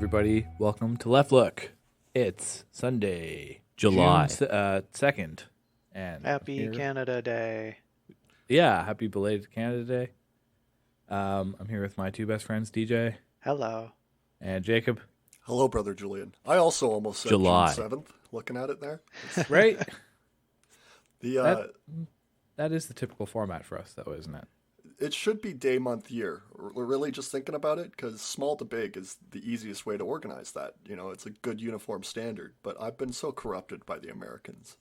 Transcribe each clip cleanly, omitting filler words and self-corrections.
everybody. Welcome to Left Look. It's Sunday, July June 2nd. And Happy Canada Day. Yeah, happy belated Canada Day. I'm here with my two best friends, DJ. Hello. And Jacob. Hello, brother Julian. I also almost said July. June 7th, looking at it there. Right? The that is the typical format for us, though, isn't it? It should be day, month, year. We're really just thinking about it because small to big is the easiest way to organize that. You know, it's a good uniform standard. But I've been so corrupted by the Americans.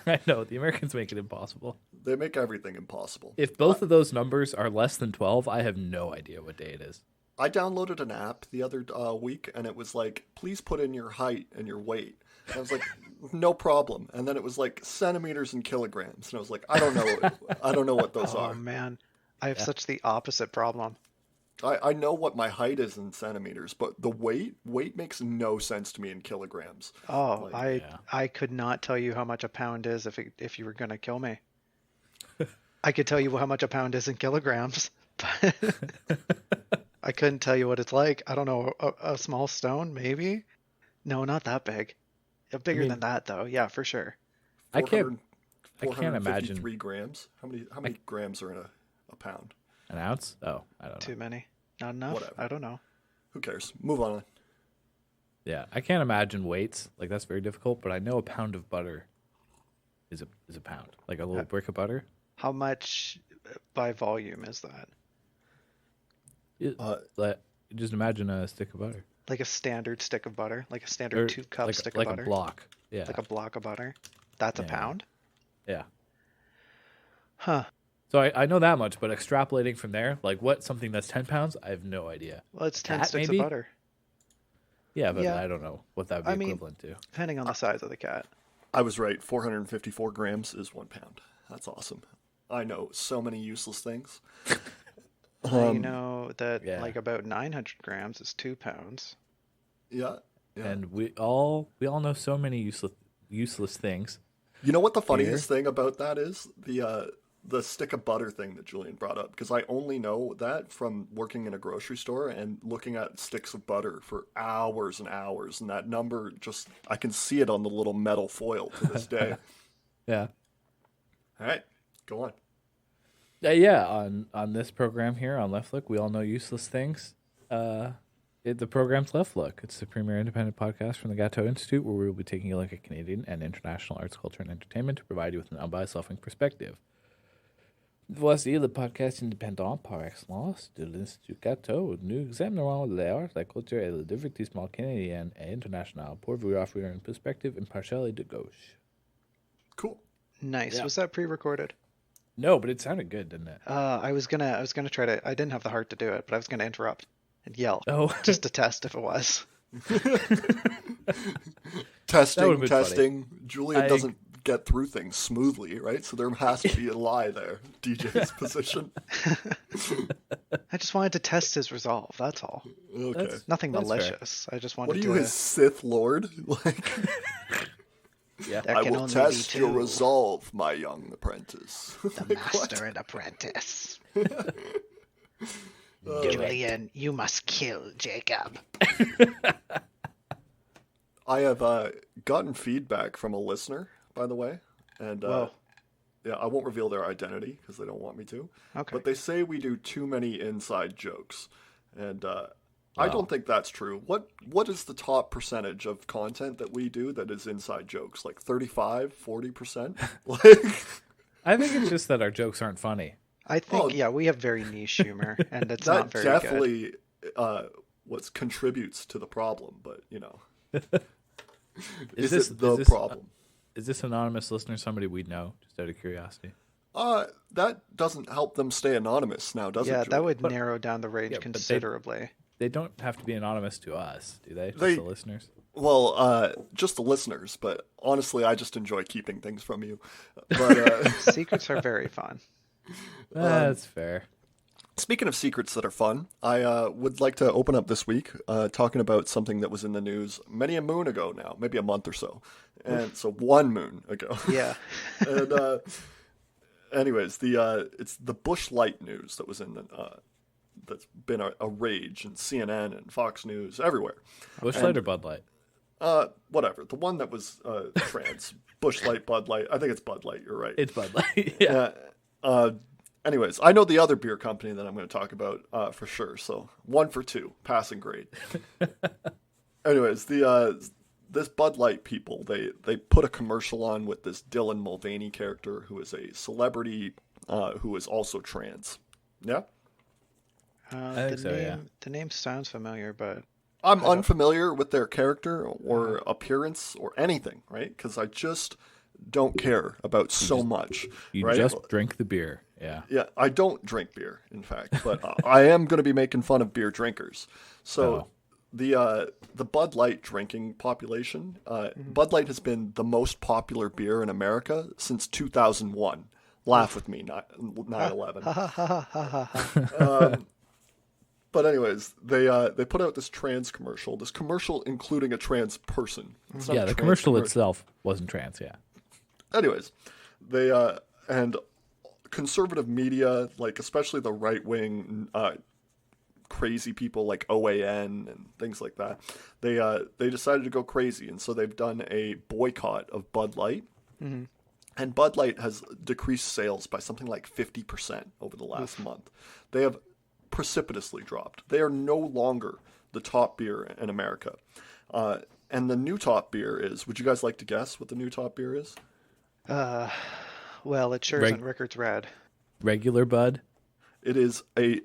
I know. The Americans make it impossible. They make everything impossible. If both of those numbers are less than 12, I have no idea what day it is. I downloaded an app the other week, and it was like, please put in your height and your weight. And I was like, no problem. And then it was like centimeters and kilograms. And I was like, I don't know what those are. Oh, man. I have such the opposite problem. I know what my height is in centimeters, but the weight makes no sense to me in kilograms. Oh, I could not tell you how much a pound is if you were going to kill me. I could tell you how much a pound is in kilograms, but I couldn't tell you what it's like. I don't know, a small stone, maybe? No, not that big. Bigger than that, though. Yeah, for sure. I can't imagine. 3 grams? How many grams are in a pound? An ounce? Oh, I don't know. Too many? Not enough? Whatever. I don't know. Who cares? Move on. Yeah, I can't imagine weights. Like, that's very difficult, but I know a pound of butter is a pound. Like a little brick of butter. How much by volume is that? Just imagine a stick of butter. Like a standard stick of butter? Like a standard 2-cup stick of butter? Like a block. Yeah. Like a block of butter? That's a pound? Yeah. Huh. So I know that much, but extrapolating from there, like what something that's 10 pounds, I have no idea. Well, it's 10 Cat, sticks maybe? of butter. Yeah, but I don't know what that would be equivalent to. Depending on the size of the cat. I was right. 454 grams is 1 pound. That's awesome. I know so many useless things. You know that like about 900 grams is 2 pounds. Yeah. And we all know so many useless things. You know what the funniest thing about that is? The stick of butter thing that Julian brought up, because I only know that from working in a grocery store and looking at sticks of butter for hours and hours, and that number I can see it on the little metal foil to this day. Yeah. All right, go on. On this program here on Left Look, we all know useless things. The program's Left Look. It's the premier independent podcast from the Gatto Institute, where we will be taking a look at Canadian and international arts, culture, and entertainment to provide you with an unbiased, self-ing perspective. Voici le podcast indépendant par excellence de l'Institut Gatto. Nous examinerons l'art, la culture et le divertissement canadien et international pour vous offrir une perspective impartiale et de gauche. Cool. Nice. Yeah. Was that pre-recorded? No, but it sounded good, didn't it? I was gonna try to. I didn't have the heart to do it, but I was gonna interrupt and yell. Oh, just to test if it was. Testing. Funny. Julian doesn't get through things smoothly, right? So there has to be a lie there. DJ's position. I just wanted to test his resolve. That's all. Okay. Nothing That's malicious. I just wanted What are to. you, his Sith Lord? Like, yeah. There I can will only test be your two. resolve, my young apprentice. The master and apprentice. Julian, you must kill Jacob. I have gotten feedback from a listener, by the way, and I won't reveal their identity because they don't want me to. Okay. But they say we do too many inside jokes, and I don't think that's true. What is the top percentage of content that we do that is inside jokes? Like 35, 40%? Like, I think it's just that our jokes aren't funny. I think we have very niche humor, and it's not very that good. definitely what contributes to the problem. But Is this the problem? Is this anonymous listener somebody we'd know, just out of curiosity? That doesn't help them stay anonymous now, does it? Yeah, Julian? that would narrow down the range but considerably. They don't have to be anonymous to us, do they? Just the listeners? Well, just the listeners, but honestly, I just enjoy keeping things from you. But Secrets are very fun. That's fair. Speaking of secrets that are fun, I would like to open up this week talking about something that was in the news many a moon ago now, maybe a month or so. And so 1 moon ago. Yeah. And anyways, it's the Bush Light news that was in that's been a rage, and CNN and Fox News everywhere. Busch Light or Bud Light? Whatever. The one that was trans. Busch Light, Bud Light. I think it's Bud Light. You're right. It's Bud Light. Yeah. Anyways, I know the other beer company that I'm going to talk about for sure. So 1 for 2, passing grade. Anyways, this Bud Light people, they put a commercial on with this Dylan Mulvaney character who is a celebrity who is also trans. Yeah? I think so, yeah. The name sounds familiar, but... I'm unfamiliar with their character or appearance or anything, right? Because I just don't care about much. You right? just drink the beer. Yeah. Yeah, I don't drink beer, in fact, but I am going to be making fun of beer drinkers. So the Bud Light drinking population, Bud Light has been the most popular beer in America since 2001. Laugh with me, 9/11. But anyways, they put out this trans commercial. This commercial including a trans person. Yeah, the commercial itself wasn't trans. Yeah. Anyways, they and conservative media, like especially the right wing, crazy people like OAN and things like that, they decided to go crazy, and so they've done a boycott of Bud Light. Mm-hmm. And Bud Light has decreased sales by something like 50% over the last month. They have precipitously dropped. They are no longer the top beer in America. And the new top beer is, would you guys like to guess what the new top beer is? Well, it sure isn't Rickard's Red. Regular Bud? It is a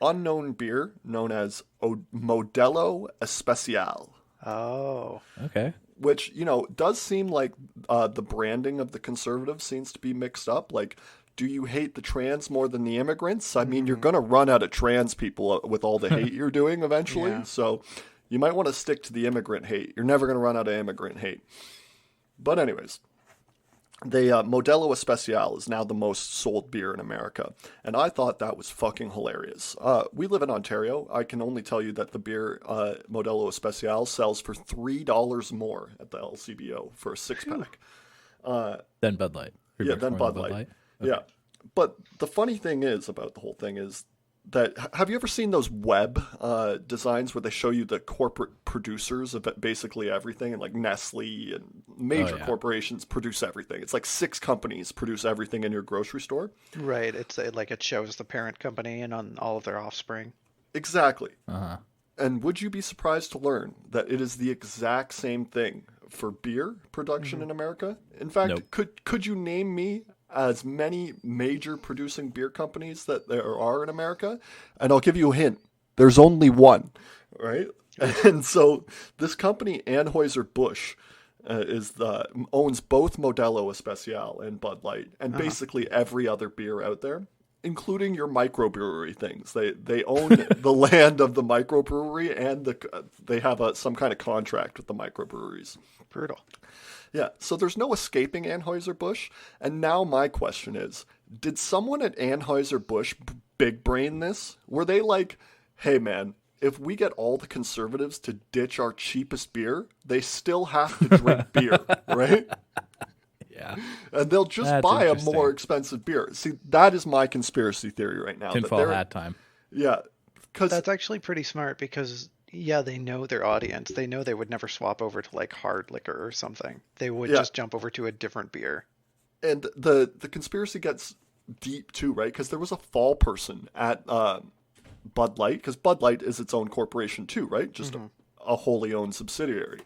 unknown beer known as Modelo Especial. Oh. Okay. Which, does seem like the branding of the conservatives seems to be mixed up. Like, do you hate the trans more than the immigrants? I mean, you're going to run out of trans people with all the hate you're doing eventually. Yeah. So you might want to stick to the immigrant hate. You're never going to run out of immigrant hate. But anyways, the Modelo Especial is now the most sold beer in America. And I thought that was fucking hilarious. We live in Ontario. I can only tell you that the beer Modelo Especial sells for $3 more at the LCBO for a 6-pack. Than Bud Light. Than Bud Light. Okay. Yeah. But the funny thing is about the whole thing is that, have you ever seen those web designs where they show you the corporate producers of basically everything, and like Nestle and major corporations produce everything? It's like 6 companies produce everything in your grocery store. Right. It's like it shows the parent company and on all of their offspring. Exactly. Uh-huh. And would you be surprised to learn that it is the exact same thing for beer production in America? In fact, could you name me as many major producing beer companies that there are in America? And I'll give you a hint. There's only one, right? And so this company, Anheuser-Busch, owns both Modelo Especial and Bud Light, and basically every other beer out there, including your microbrewery things. They own the land of the microbrewery, and they have some kind of contract with the microbreweries. Brutal. Yeah, so there's no escaping Anheuser-Busch. And now my question is, did someone at Anheuser-Busch big brain this? Were they like, hey man, if we get all the conservatives to ditch our cheapest beer, they still have to drink beer, right? Yeah. And they'll just buy a more expensive beer. See, that is my conspiracy theory right now. Tinfoil hat time. Yeah. That's actually pretty smart because... yeah, they know their audience. They know they would never swap over to like hard liquor or something. They would just jump over to a different beer. And the conspiracy gets deep too, right? Because there was a fall person at Bud Light, because Bud Light is its own corporation too, right? Just a wholly owned subsidiary.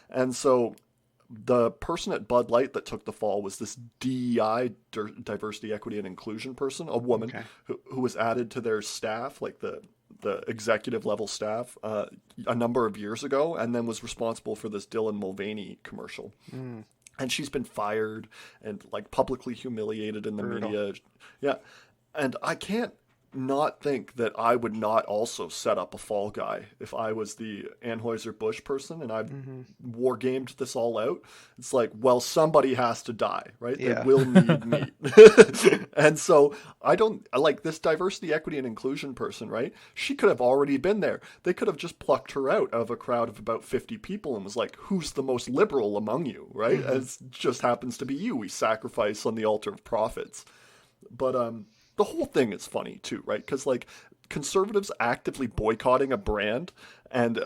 And so the person at Bud Light that took the fall was this DEI, diversity, equity, and inclusion person, a woman who was added to their staff, like the executive level staff, a number of years ago, and then was responsible for this Dylan Mulvaney commercial. And she's been fired and like publicly humiliated in the media. Yeah. And I can't not think that I would not also set up a fall guy if I was the Anheuser-Busch person and I war gamed this all out. It's like, well, somebody has to die, right? Yeah. They will need meat. And so I don't like this diversity, equity, and inclusion person, right? She could have already been there. They could have just plucked her out of a crowd of about 50 people and was like, who's the most liberal among you, right? As just happens to be you. We sacrifice on the altar of profits. But, the whole thing is funny too, right? Because conservatives actively boycotting a brand and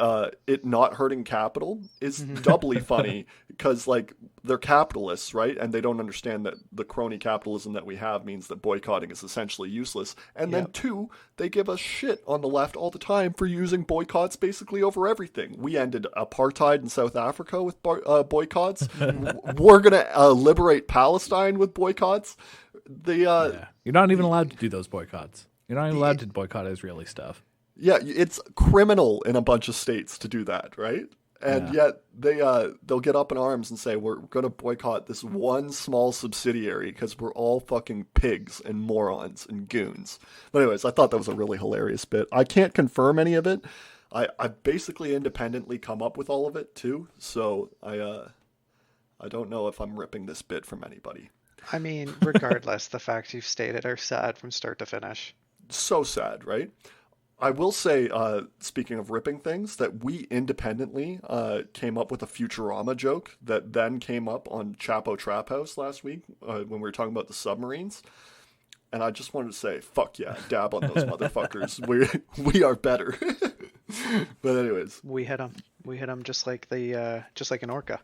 it not hurting capital is doubly funny because, like, they're capitalists, right? And they don't understand that the crony capitalism that we have means that boycotting is essentially useless. And then, two, they give us shit on the left all the time for using boycotts basically over everything. We ended apartheid in South Africa with boycotts. We're going to liberate Palestine with boycotts. You're not even allowed to do those boycotts. You're not even allowed to boycott Israeli stuff. Yeah, it's criminal in a bunch of states to do that, right? And yet they'll get up in arms and say, we're going to boycott this one small subsidiary because we're all fucking pigs and morons and goons. But anyways, I thought that was a really hilarious bit. I can't confirm any of it. I basically independently come up with all of it too, so I don't know if I'm ripping this bit from anybody. I mean, regardless, the facts you've stated are sad from start to finish. So sad, right? I will say, speaking of ripping things, that we independently came up with a Futurama joke that then came up on Chapo Trap House last week when we were talking about the submarines. And I just wanted to say, fuck yeah, dab on those motherfuckers. We are better. But anyways. We hit them just like an orca.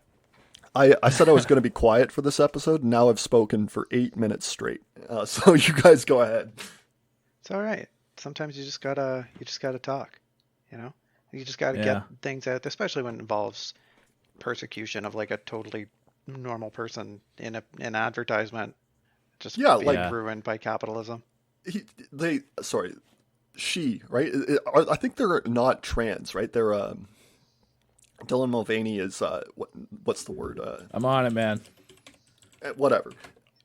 I said I was going to be quiet for this episode, and now I've spoken for 8 minutes straight. So you guys go ahead. It's all right. Sometimes you just gotta talk, you know. You just gotta get things out, especially when it involves persecution of like a totally normal person in an advertisement, just being ruined by capitalism. She, right? I think they're not trans, right? They're Dylan Mulvaney is what's the word? I'm on it, man. Whatever.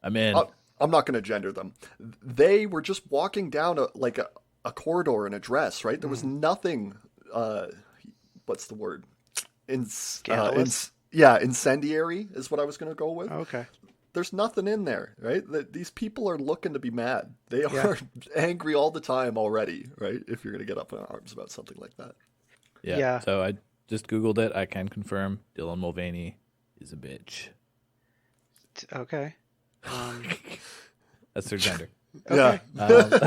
I'm in. I'm not going to gender them. They were just walking down a corridor in a dress, right? There was nothing. What's the word? Incendiary is what I was going to go with. Okay. There's nothing in there, right? These people are looking to be mad. They are angry all the time already, right? If you're going to get up in arms about something like that. Yeah. So I just Googled it. I can confirm Dylan Mulvaney is a bitch. Okay. That's their gender. Okay. Well,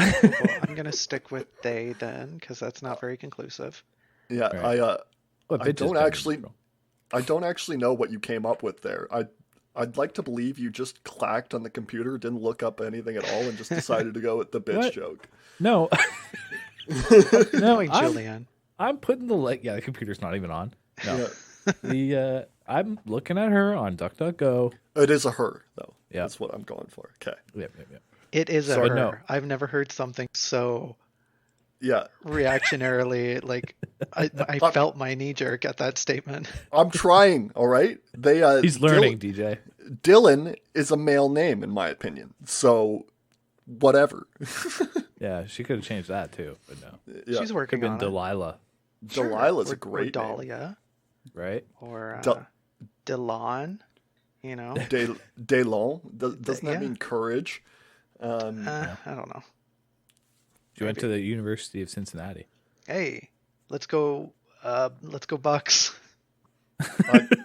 I'm gonna stick with they then, because that's not very conclusive. Yeah, right. I don't actually know what you came up with there. I'd like to believe you just clacked on the computer, didn't look up anything at all, and just decided to go with the bitch joke. No, no, Julian. I'm putting the computer's not even on. No, I'm looking at her on DuckDuckGo. It is a her though. Yeah, that's what I'm going for. Okay. Yep. It is a her. No. I've never heard something so reactionarily. Like I felt my knee jerk at that statement. I'm trying. All right. He's learning, DJ. Dylan is a male name in my opinion. So whatever. Yeah, she could have changed that too, but no. Yeah. She's working on Delilah. It. Delilah's a great or Dahlia. Name. Right? Or Delon, you know. Delon? Doesn't that mean courage? I don't know. She went to the University of Cincinnati. Hey, let's go Bucks.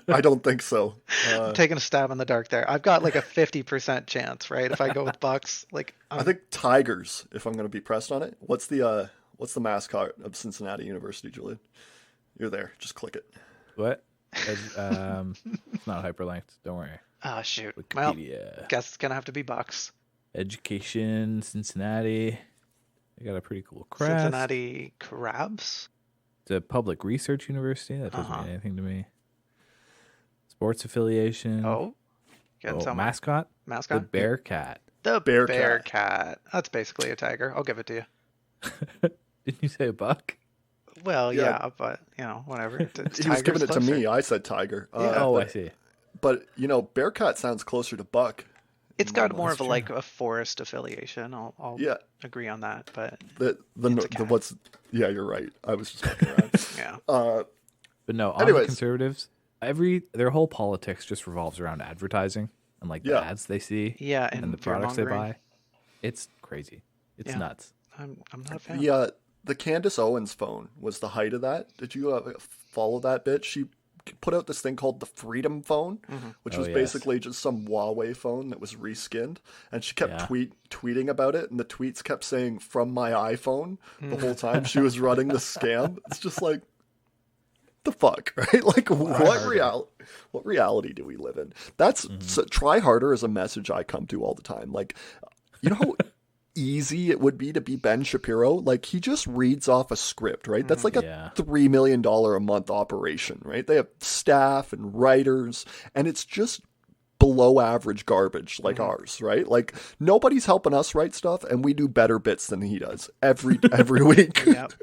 I don't think so. I'm taking a stab in the dark there. I've got like a 50% chance, right? If I go with Bucks, I think Tigers. If I'm going to be pressed on it, what's the mascot of Cincinnati University, Julian? You're there. Just click it. What? It's not hyperlinked. Don't worry. Ah, shoot. Wikipedia. Well, guess it's gonna have to be Bucks. Education, Cincinnati. They got a pretty cool crest. Cincinnati Crabs. It's a public research university. That doesn't mean anything to me. Sports affiliation. Mascot. The Bearcat. The Bearcat. That's basically a tiger. I'll give it to you. Didn't you say a buck? Well, yeah, but whatever. He was giving it to me. I said tiger. I see. But Bearcat sounds closer to buck. It's got more of a forest affiliation. I'll agree on that. But you're right. I was just fucking around. Yeah. But no, on the conservatives, their whole politics just revolves around advertising and the ads they see. Yeah, and the products they buy. It's crazy. It's nuts. I'm not a fan. Yeah, the Candace Owens phone was the height of that. Did you follow that bit? She put out this thing called the Freedom Phone, which was basically just some Huawei phone that was reskinned. And she kept tweeting about it, and the tweets kept saying, "From my iPhone," the whole time she was running the scam. It's just like, the fuck, right? Like, what reality do we live in? So, try harder is a message I come to all the time. Like, you know how easy it would be to be Ben Shapiro? Like, he just reads off a script, right? That's like a $3 million a month operation, right? They have staff and writers, and it's just below average garbage like ours, right? Like, nobody's helping us write stuff, and we do better bits than he does every week. Yep.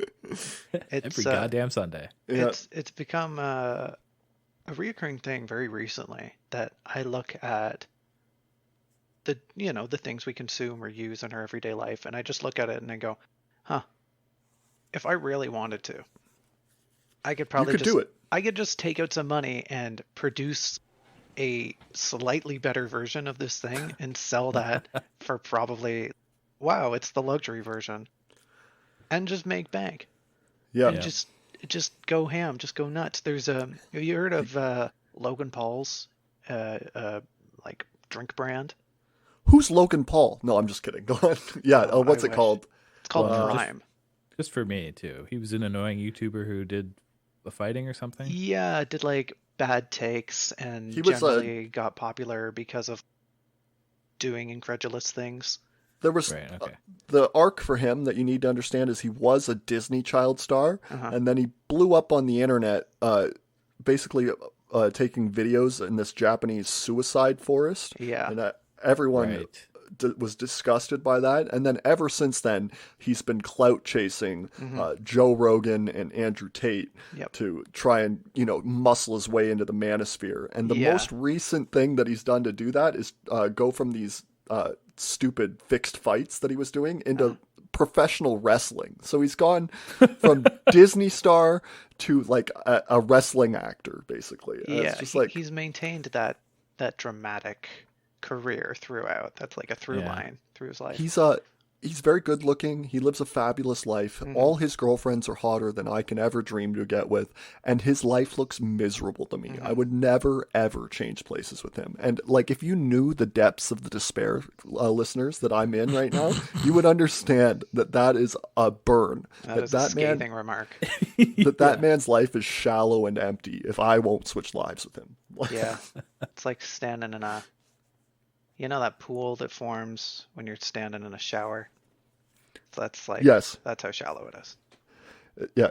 Every goddamn Sunday. It's become a reoccurring thing very recently that I look at the things we consume or use in our everyday life, and I just look at it and I go, if I really wanted to, I could probably do it. I could just take out some money and produce a slightly better version of this thing and sell that for probably, it's the luxury version, and just make bank. Yeah. And just go ham, just go nuts. There's have you heard of Logan Paul's like drink brand? Who's Logan Paul? No, I'm just kidding. Go on. Yeah. Oh, what's it called? It's called Prime. Just for me too. He was an annoying YouTuber who did the fighting or something. Yeah, did like bad takes, and he generally got popular because of doing incredulous things. There was the arc for him that you need to understand is he was a Disney child star, and then he blew up on the internet, basically taking videos in this Japanese suicide forest. Yeah, and everyone was disgusted by that. And then ever since then, he's been clout chasing Joe Rogan and Andrew Tate to try and muscle his way into the manosphere. And the most recent thing that he's done to do that is go from these stupid fixed fights that he was doing into professional wrestling. So he's gone from Disney star to like a wrestling actor, basically. It's just like he's maintained that dramatic career throughout. That's like a through line through his life. He's very good looking. He lives a fabulous life. All his girlfriends are hotter than I can ever dream to get with, and his life looks miserable to me. I would never ever change places with him. And like, if you knew the depths of the despair, listeners, that I'm in right now, you would understand that is a burn. That is a scathing remark. That man's life is shallow and empty if I won't switch lives with him. Yeah, it's like standing in that pool that forms when you're standing in a shower. That's like, that's how shallow it is. Yeah,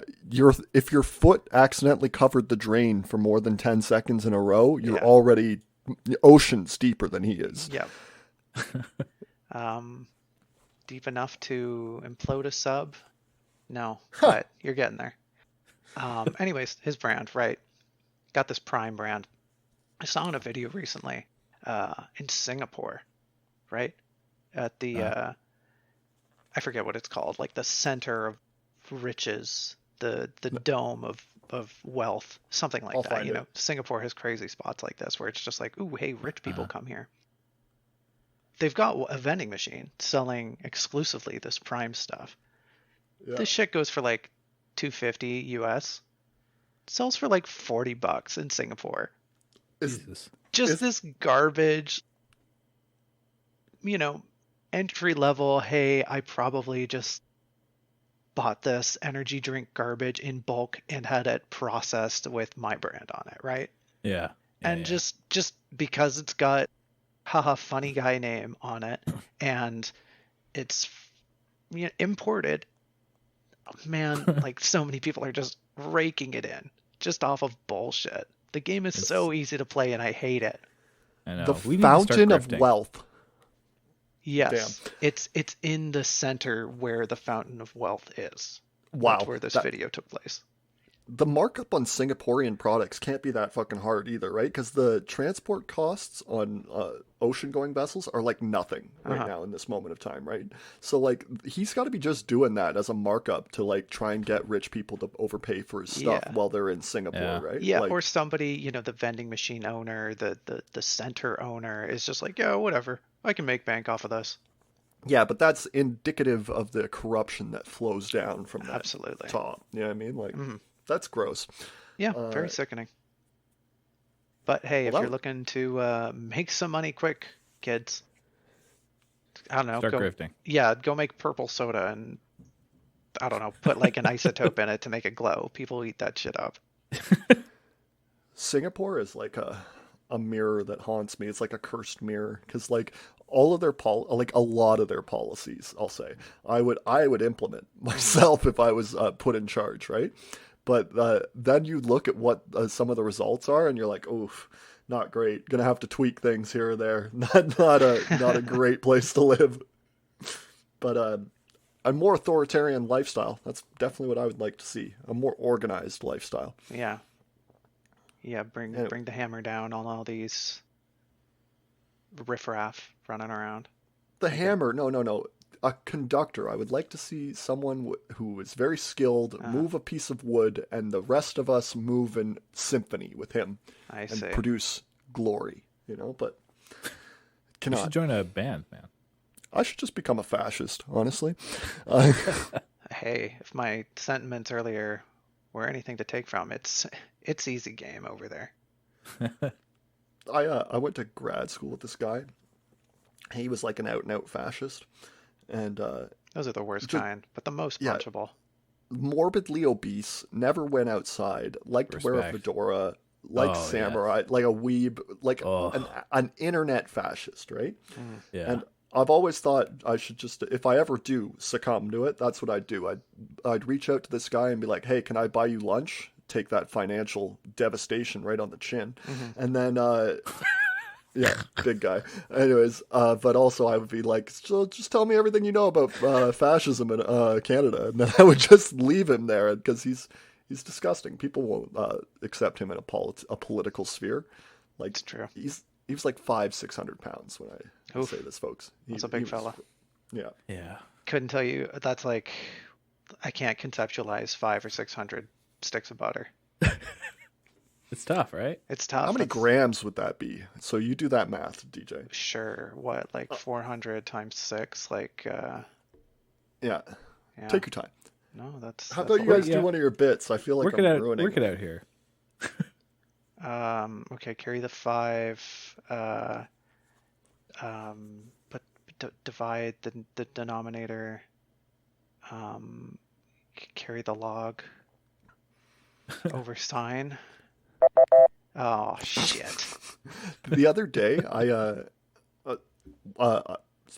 if your foot accidentally covered the drain for more than 10 seconds in a row, you're already oceans deeper than he is. Yep. Deep enough to implode a sub? No, but you're getting there. Anyways, his brand, right? Got this Prime brand. I saw in a video recently in Singapore, right? At the I forget what it's called, like the center of riches, the dome of wealth, something like that. Singapore has crazy spots like this where it's just like, ooh, hey, rich people come here. They've got a vending machine selling exclusively this Prime stuff. Yeah. This shit goes for like $250 US. It sells for like $40 in Singapore. This garbage, entry level, hey, I probably just bought this energy drink garbage in bulk and had it processed with my brand on it, right? Yeah. And just because it's got funny guy name on it and it's imported, man, like so many people are just raking it in just off of bullshit. The game is so easy to play and I hate it. I know. The fountain of wealth. Yes. Damn. It's in the center where the fountain of wealth is. Wow. That's where this video took place. The markup on Singaporean products can't be that fucking hard either, right? Because the transport costs on ocean-going vessels are like nothing right now in this moment of time, right? So like he's got to be just doing that as a markup to like try and get rich people to overpay for his stuff while they're in Singapore, right? Yeah, like, or somebody, the vending machine owner, the center owner is just like, yeah, whatever, I can make bank off of this. Yeah, but that's indicative of the corruption that flows down from that Absolutely. top. You know what I mean? Like. That's gross. Yeah, very sickening. But hey, if Well, you're looking to make some money quick, kids, I don't know, Start grifting. Yeah, go make purple soda and I don't know, put like an isotope in it to make it glow. People eat that shit up. Singapore is like a mirror that haunts me. It's like a cursed mirror because like all of their like a lot of their policies, I'll say, I would implement myself if I was put in charge, right? But then you look at what some of the results are, and you're like, oof, not great. Gonna have to tweak things here or there. Not a great place to live. But a more authoritarian lifestyle. That's definitely what I would like to see. A more organized lifestyle. Yeah. Yeah, bring the hammer down on all these riffraff running around. The hammer, no. A conductor. I would like to see someone who is very skilled move a piece of wood, and the rest of us move in symphony with him and produce glory. But cannot. You should join a band, man. I should just become a fascist, honestly. Hey, if my sentiments earlier were anything to take from, it's easy game over there. I went to grad school with this guy. He was like an out and out fascist, and those are the worst kind, but the most punchable. Morbidly obese, never went outside, liked to wear a fedora, liked samurai, like a weeb, like an internet fascist, right? Yeah. And I've always thought I should just, if I ever do succumb to it, that's what I'd do. I'd reach out to this guy and be like, hey, can I buy you lunch? Take that financial devastation right on the chin. And then, yeah, big guy. Anyways, but also I would be like, so just tell me everything you know about fascism in Canada. And then I would just leave him there because he's disgusting. People won't accept him in a political sphere. Like, it's true. He was like 500-600 pounds when I say this, folks. He's a big fella. Yeah. Yeah. Couldn't tell you. That's like, I can't conceptualize 500 or 600 sticks of butter. It's tough, right? It's tough. How many grams would that be? So you do that math, DJ. Sure. What, like 400 times 6? Like, yeah. Take your time. No, that's. How about you guys do one of your bits? I feel like I'm ruining it. Work it out here. Okay, carry the 5. But divide the denominator. Carry the log over sign. Oh shit! The other day,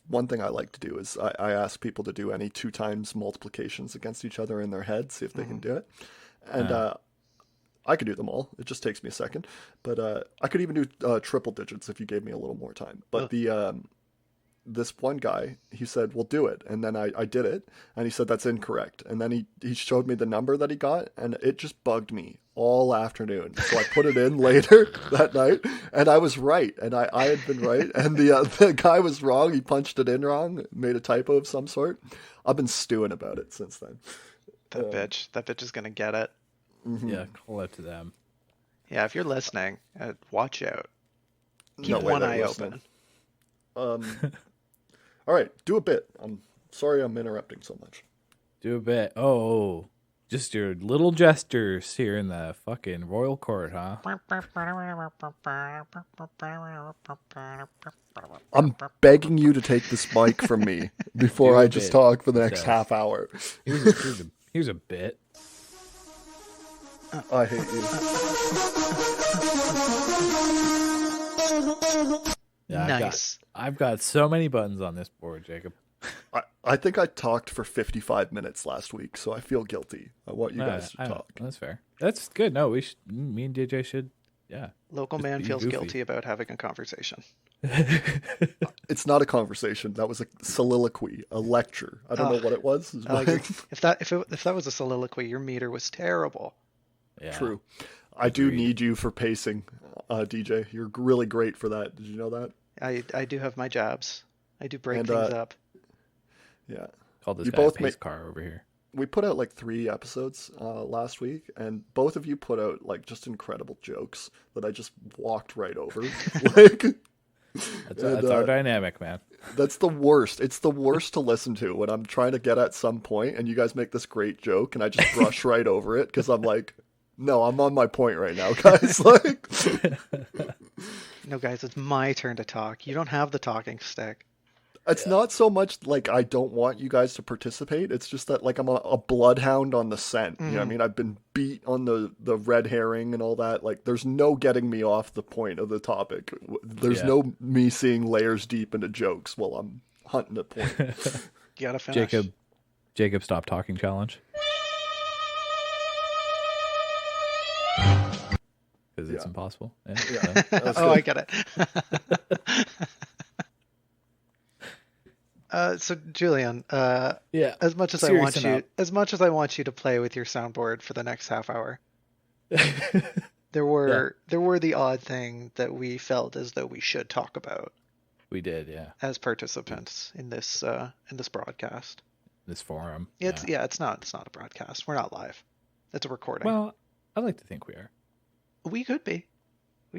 one thing I like to do is I ask people to do any 2 times multiplications against each other in their head, see if they can do it, and I could do them all. It just takes me a second, but I could even do triple digits if you gave me a little more time. But this one guy, he said, well, do it. And then I did it, and he said, that's incorrect. And then he showed me the number that he got, and it just bugged me all afternoon. So I put it in later that night, and I was right. And I had been right, and the guy was wrong. He punched it in wrong, made a typo of some sort. I've been stewing about it since then. That bitch is going to get it. Mm-hmm. Yeah, call it to them. Yeah, if you're listening, watch out. Keep one eye open. All right, do a bit. I'm sorry I'm interrupting so much. Do a bit. Oh, just your little gestures here in the fucking royal court, huh? I'm begging you to take this mic from me before I just talk for the next half hour. Here's a bit. I hate you. Yeah, nice. I've got so many buttons on this board, Jacob. I think I talked for 55 minutes last week, so I feel guilty. I want you guys to talk. That's fair. That's good. No, me and DJ should, Local man feels guilty about having a conversation. It's not a conversation. That was a soliloquy, a lecture. I don't know what it was. If that was a soliloquy, your meter was terrible. Yeah. True. I do need you for pacing, DJ. You're really great for that. Did you know that? I do have my jabs. I do break things up. Yeah. Called this guy a pace car over here. We put out like 3 episodes last week, and both of you put out like just incredible jokes that I just walked right over. That's our dynamic, man. That's the worst. It's the worst to listen to when I'm trying to get at some point, and you guys make this great joke, and I just brush right over it because I'm like, No, I'm on my point right now, guys. Like, No, guys, it's my turn to talk. You don't have the talking stick. it's not so much like I don't want you guys to participate. It's just that like I'm a bloodhound on the scent. You know what I mean? I've been beat on the red herring and all that. Like, there's no getting me off the point of the topic. There's no me seeing layers deep into jokes while I'm hunting a point. You gotta finish. Jacob, stop talking challenge. Because it's impossible. Yeah. Oh, I get it. So Julian, as much as I want you to play with your soundboard for the next half hour, there were the odd thing that we felt as though we should talk about. We did, yeah. As participants in this broadcast. This forum. It's not a broadcast. We're not live. It's a recording. Well, I like to think we are. We could be.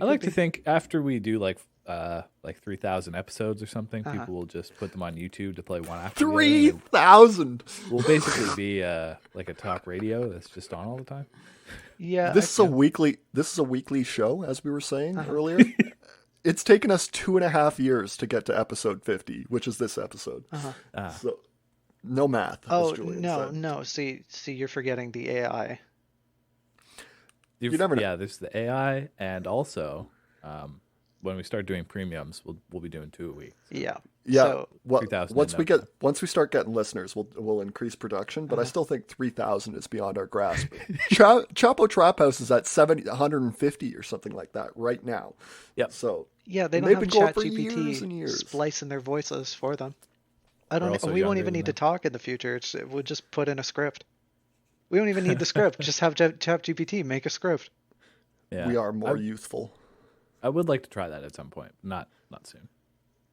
I like to think after we do like 3,000 episodes or something, people will just put them on YouTube to play one after 3,000. We'll basically be like a talk radio that's just on all the time. Yeah. This is a weekly show, as we were saying earlier. It's taken us 2.5 years to get to episode 50, which is this episode. So no math. Oh no. See, you're forgetting the AI. You never know. Yeah, there's the AI, and also when we start doing premiums, we'll be doing 2 a week. So. Yeah. So, once we start getting listeners, we'll increase production. But I still think 3,000 is beyond our grasp. Chapo Trap House is at 750 or something like that right now. Yep. So yeah, they don't have ChatGPT splicing their voices for them. We won't even need to talk in the future. We'll just put in a script. We don't even need the script. Just have ChatGPT make a script. Yeah. We are more youthful. I would like to try that at some point. Not soon.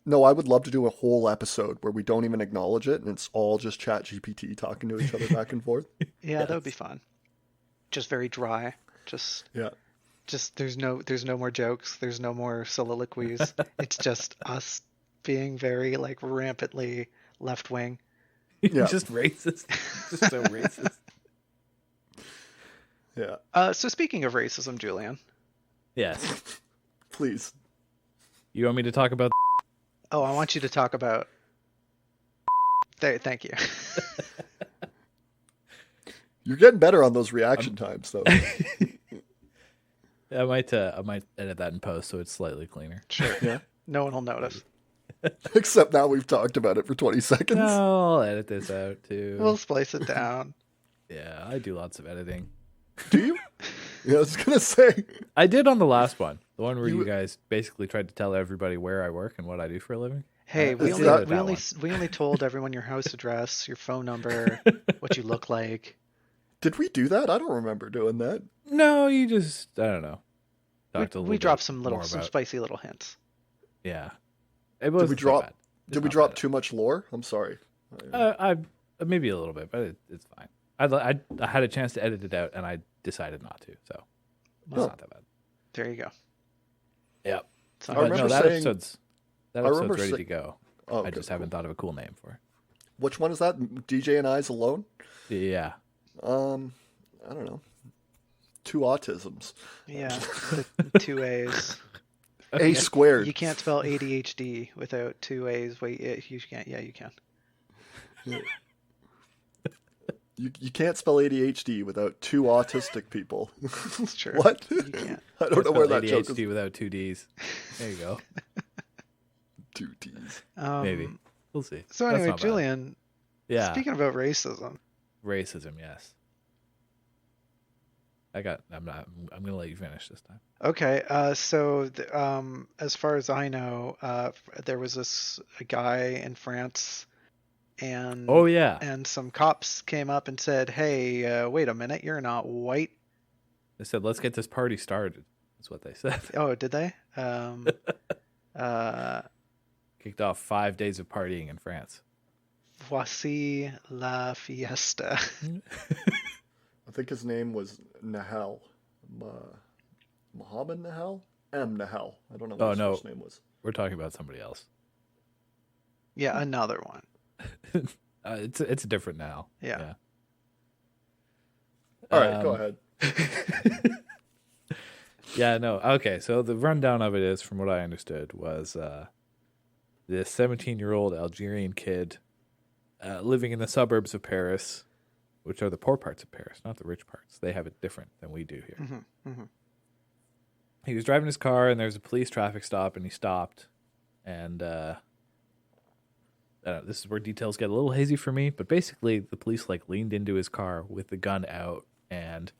No, I would love to do a whole episode where we don't even acknowledge it, and it's all just ChatGPT talking to each other back and forth. Yeah, that would be fun. Just very dry. Just there's no more jokes. There's no more soliloquies. It's just us being very like rampantly left wing. Yeah. Just racist. Just so racist. Yeah. So speaking of racism, Julian. Yes. Please. You want me to talk about? Oh, I want you to talk about. There, thank you. You're getting better on those reaction times, though. I might edit that in post so it's slightly cleaner. Sure. Yeah. No one will notice. Except now we've talked about it for 20 seconds. No, I'll edit this out too. We'll splice it down. Yeah, I do lots of editing. Do you? Yeah, I was gonna say. I did on the last one, the one where you guys basically tried to tell everybody where I work and what I do for a living. Hey, we only told everyone your house address, your phone number, what you look like. Did we do that? I don't remember doing that. No, you just I don't know. We dropped some spicy little hints. Yeah. Did we drop too much lore? I'm sorry. I maybe a little bit, but it's fine. I had a chance to edit it out, and I decided not to, so it's not that bad. There you go. Yep. So that episode's ready to go. I just haven't thought of a cool name for it. Which one is that? DJ and I's Alone? Yeah. I don't know. 2 autisms. Yeah. 2 A's. A squared. You can't spell ADHD without 2 A's. Wait, you can't. Yeah, you can. You can't spell ADHD without 2 autistic people. That's true. What? You can't. I don't know where that joke is. ADHD without 2 D's. There you go. 2 D's. Maybe. We'll see. So anyway, Julian. Yeah. Speaking about racism. Racism, yes. I'm gonna let you finish this time. Okay. So as far as I know, there was a guy in France. And and some cops came up and said, "Hey, wait a minute, you're not white." They said, "Let's get this party started." That's what they said. Oh, did they? Kicked off 5 days of partying in France. Voici la fiesta. I think his name was Nahel. Mohammed Nahel? Nahel. I don't know what his first name was. We're talking about somebody else. Yeah, another one. It's different now. Yeah. All right, go ahead. Yeah, no. Okay, so the rundown of it is, from what I understood, was this 17-year-old Algerian kid living in the suburbs of Paris, which are the poor parts of Paris, not the rich parts. They have it different than we do here. Mm-hmm, mm-hmm. He was driving his car, and there's a police traffic stop, and he stopped. And this is where details get a little hazy for me, but basically the police like leaned into his car with the gun out, and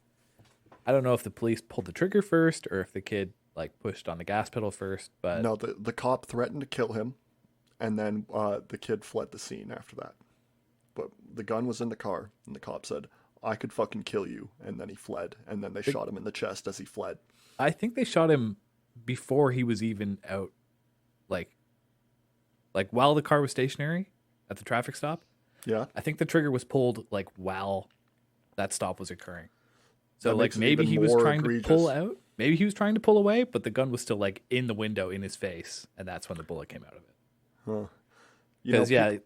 I don't know if the police pulled the trigger first or if the kid like pushed on the gas pedal first, but No, the cop threatened to kill him, and then the kid fled the scene after that. But the gun was in the car, and the cop said, "I could fucking kill you," and then he fled, and then they shot him in the chest as he fled. I think they shot him before he was even out, like while the car was stationary at the traffic stop. Yeah, I think the trigger was pulled like while that stop was occurring. So that like makes it maybe even he was more trying egregious. to pull out. Maybe he was trying to pull away, but the gun was still like in the window in his face, and that's when the bullet came out of it. Huh. Because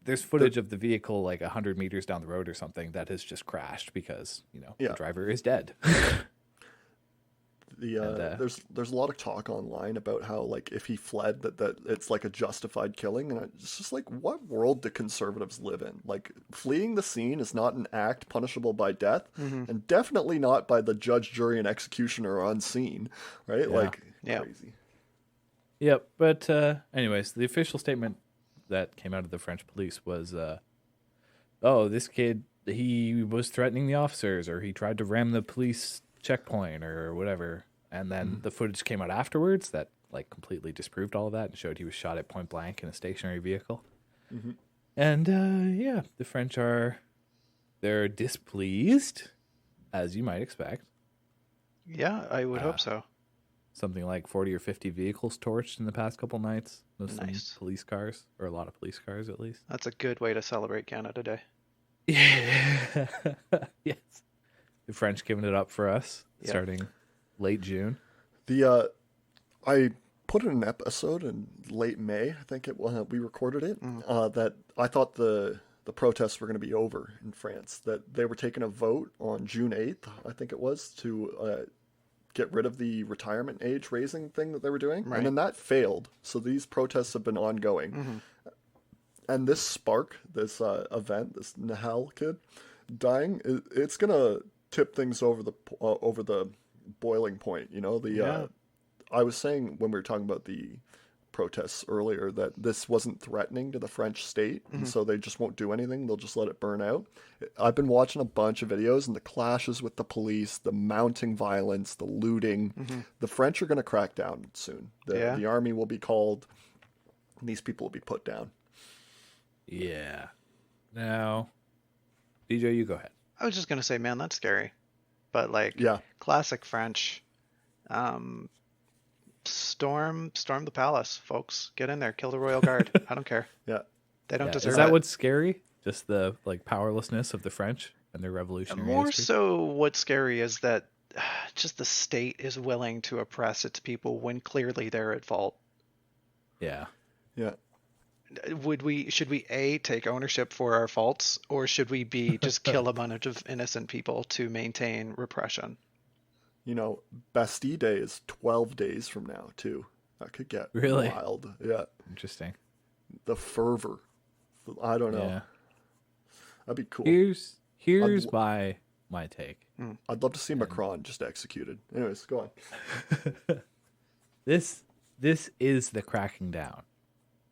there's footage of the vehicle like 100 meters down the road or something that has just crashed because the driver is dead. There's a lot of talk online about how like if he fled that it's like a justified killing, and it's just like, what world do conservatives live in? Like, fleeing the scene is not an act punishable by death, and definitely not by the judge, jury, and executioner unseen, right? Crazy. Yep, but anyways, the official statement that came out of the French police was, this kid, he was threatening the officers, or he tried to ram the police checkpoint or whatever. And then the footage came out afterwards that like completely disproved all of that and showed he was shot at point blank in a stationary vehicle. Mm-hmm. And the French they're displeased, as you might expect. Yeah, I would hope so. Something like 40 or 50 vehicles torched in the past couple nights. Nice. Some police cars, or a lot of police cars at least. That's a good way to celebrate Canada Day. Yeah. Yes. The French giving it up for us starting late June. I put in an episode in late May, I think we recorded it, that I thought the protests were going to be over in France, that they were taking a vote on June 8th, I think it was, to get rid of the retirement age raising thing that they were doing. Right. And then that failed. So these protests have been ongoing. Mm-hmm. And this spark, this event, this Nahal kid dying, it's going to tip things over the boiling point. I was saying when we were talking about the protests earlier that this wasn't threatening to the French state, and so they just won't do anything. They'll just let it burn out. I've been watching a bunch of videos, and the clashes with the police, the mounting violence, the looting. The French are going to crack down soon. The army will be called, and these people will be put down. Yeah. Now, DJ, you go ahead. I was just going to say, man, that's scary. But classic French. Storm the palace, folks. Get in there, kill the royal guard. I don't care. Yeah, they don't deserve it. Is that what's scary? Just the powerlessness of the French and their revolutionary More history? so, what's scary is that just the state is willing to oppress its people when clearly they're at fault. Yeah. Should we A, take ownership for our faults, or should we B, just kill a bunch of innocent people to maintain repression? Bastille Day is 12 days from now, too. That could get really wild. Yeah. Interesting. The fervor. I don't know. Yeah. That'd be cool. Here's my take. I'd love to see Macron just executed. Anyways, go on. This is the cracking down.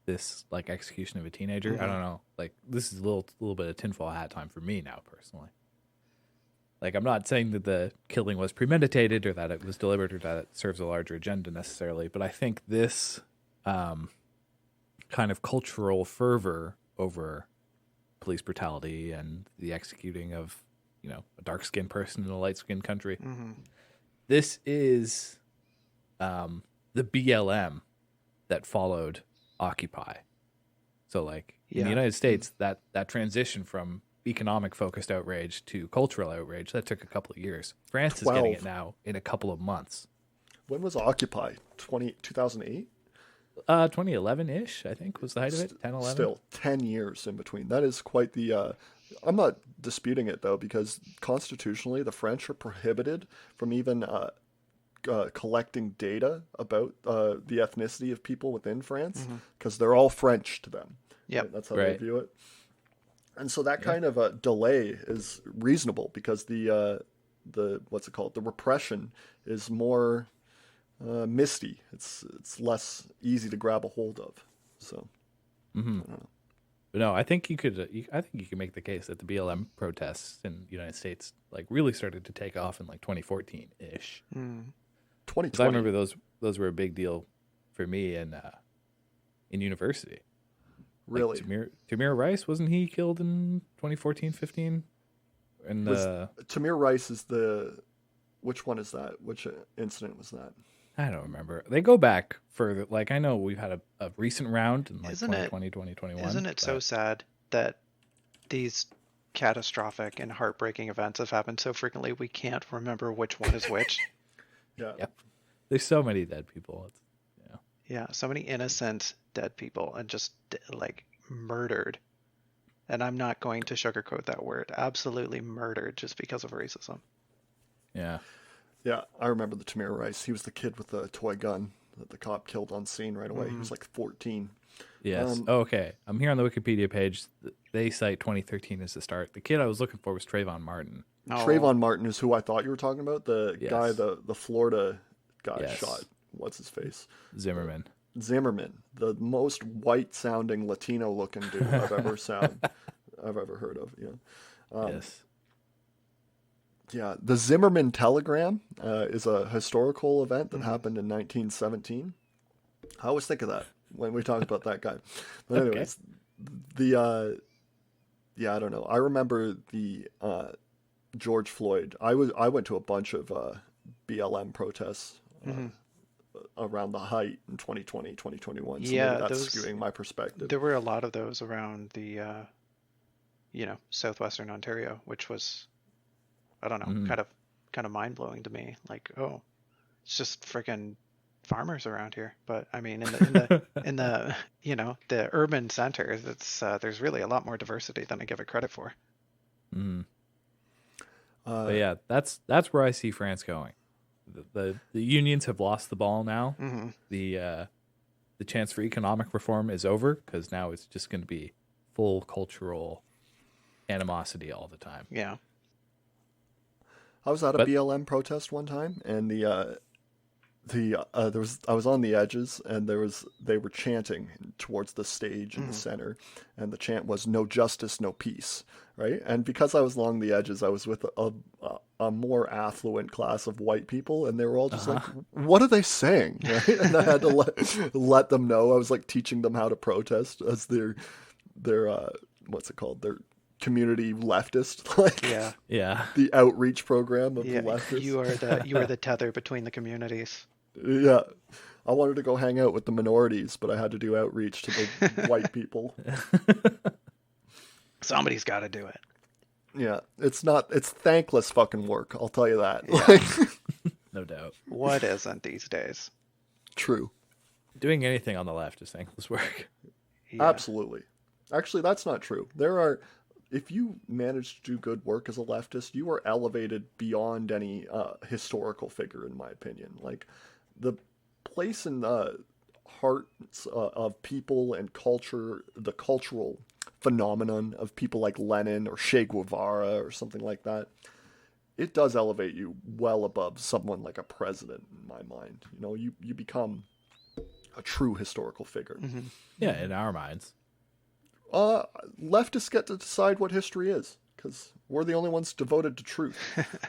This execution of a teenager. I don't know. This is a little bit of tinfoil hat time for me now, personally. I'm not saying that the killing was premeditated or that it was deliberate or that it serves a larger agenda necessarily, but I think this kind of cultural fervor over police brutality and the executing of, a dark-skinned person in a light-skinned country. This is the BLM that followed Occupy. So, in the United States, that transition from economic-focused outrage to cultural outrage, that took a couple of years. France is getting it now in a couple of months. When was Occupy? 2008? 2011-ish, I think, was the height of it. 10, 11? Still, 10 years in between. That is quite the I'm not disputing it though, because constitutionally the French are prohibited from even collecting data about the ethnicity of people within France, because they're all French to them. Yep. Right? That's how they view it. And so that kind of a delay is reasonable, because the what's it called? The repression is more misty. It's less easy to grab a hold of. So, I don't know. But no, I think you could. I think you could make the case that the BLM protests in the United States like really started to take off in like 2014 ish. 2020. I remember those were a big deal for me in university. Really, like Tamir Rice, wasn't he killed in 2014, 15? And Tamir Rice is which one is that? Which incident was that? I don't remember. They go back further. Like, I know we've had a recent round in like Isn't 2020, 2021. Isn't it so sad that these catastrophic and heartbreaking events have happened so frequently we can't remember which one is which? Yeah. Yep. There's so many dead people. Yeah, so many innocent dead people and just like murdered. And I'm not going to sugarcoat that word. Absolutely murdered just because of racism. Yeah. Yeah, I remember the Tamir Rice. He was the kid with the toy gun that the cop killed on scene right away. He was like 14. Yes. Okay. I'm here on the Wikipedia page. They cite 2013 as the start. The kid I was looking for was Trayvon Martin. Oh. Trayvon Martin is who I thought you were talking about. The Yes. guy, the Florida guy Yes. shot. What's his face? Zimmerman. The most white-sounding Latino-looking dude I've ever heard of. Yeah. Yes. Yeah, the Zimmerman telegram is a historical event that happened in 1917. I always think of that when we talk about that guy. But anyways, yeah, I don't know. I remember the George Floyd. I went to a bunch of BLM protests around the height in 2020, 2021. So Yeah, maybe that's those, skewing my perspective. there were a lot of those around the, southwestern Ontario, which was, I don't know, kind of mind blowing to me. Like, oh, it's just freaking farmers around here. But I mean, in the the urban centers, it's there's really a lot more diversity than I give it credit for. But yeah, that's where I see France going. The unions have lost the ball now. The chance for economic reform is over, because now it's just going to be full cultural animosity all the time. Yeah. I was at a BLM protest one time, and I was on the edges, and they were chanting towards the stage in the center, and the chant was "No justice, no peace." Right, and because I was along the edges, I was with a more affluent class of white people, and they were all just like, "What are they saying?" Right? And I had to let them know. I was like teaching them how to protest as their what's it called? Their community leftist, like the outreach program of the leftists. You are the tether between the communities. Yeah, I wanted to go hang out with the minorities, but I had to do outreach to the white people. Somebody's got to do it. Yeah, it's thankless fucking work, I'll tell you that. Yeah. No doubt. What isn't these days? True. Doing anything on the left is thankless work. Yeah. Absolutely. Actually, that's not true. If you manage to do good work as a leftist, you are elevated beyond any historical figure, in my opinion. Like, the place in the hearts of people and culture, the cultural phenomenon of people like Lenin or Che Guevara or something like that, it does elevate you well above someone like a president, in my mind. You become a true historical figure. Yeah, in our minds. Leftists get to decide what history is, because we're the only ones devoted to truth.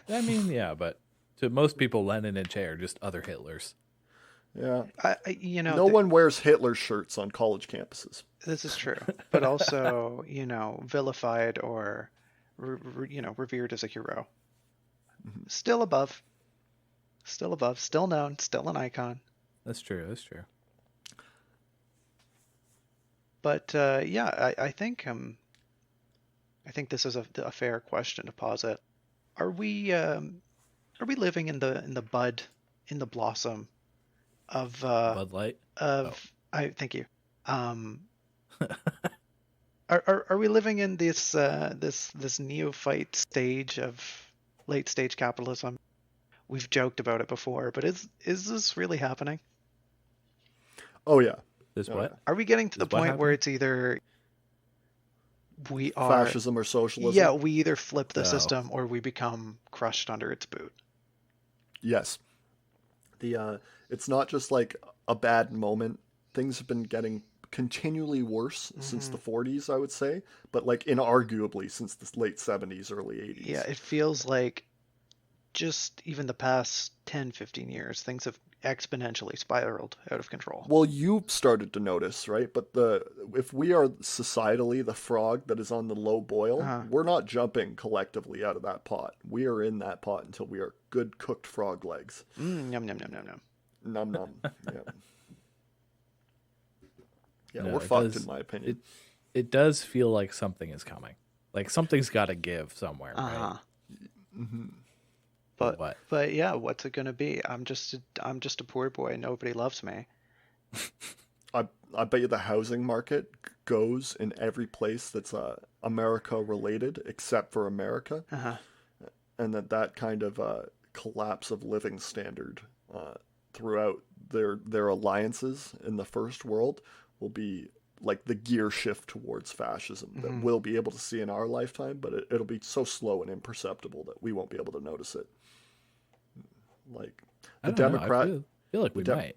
I mean, yeah, but to most people, Lenin and Che are just other Hitlers. Yeah. No one wears Hitler shirts on college campuses. This is true, but also, vilified or, revered as a hero. Still above, still known, still an icon. That's true. But I think this is a fair question to posit. Are we living in the blossom of Bud Light? thank you. Are we living in this neophyte stage of late stage capitalism? We've joked about it before, but is this really happening? Oh yeah. This Oh, what? yeah. Are we getting to the Is what point where happening? it's either we are Fascism or socialism? yeah, we either flip the No. system or we become crushed under its boot. Yes. It's not just like a bad moment. Things have been getting continually worse since the 40s, I would say, but like inarguably since the late 70s, early 80s. Yeah, it feels like just even the past 10, 15 years, things have exponentially spiraled out of control. Well, you started to notice, right? But if we are societally the frog that is on the low boil, we're not jumping collectively out of that pot. We are in that pot until we are good cooked frog legs. Yum, yum, yum, yum, yum. Num num. Yeah. Yeah, No, we're it fucked does- in my opinion. It does feel like something is coming. Like something's got to give somewhere, right? Uh-huh. But what? But yeah, what's it gonna be? I'm just a poor boy. Nobody loves me. I bet you the housing market goes in every place that's America related except for America, and that kind of collapse of living standard throughout their alliances in the first world will be like the gear shift towards fascism that we'll be able to see in our lifetime, but it'll be so slow and imperceptible that we won't be able to notice it. Like I the don't know. Democrat, I feel like we might.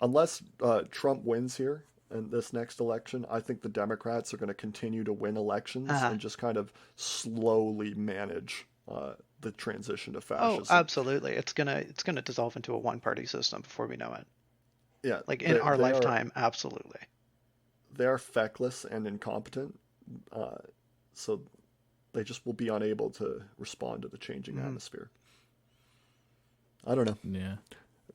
unless Trump wins here in this next election, I think the Democrats are going to continue to win elections and just kind of slowly manage the transition to fascism. Oh, absolutely. It's gonna dissolve into a one-party system before we know it. Yeah, Like in our lifetime, absolutely. They are feckless and incompetent, so they just will be unable to respond to the changing atmosphere. I don't know. Yeah.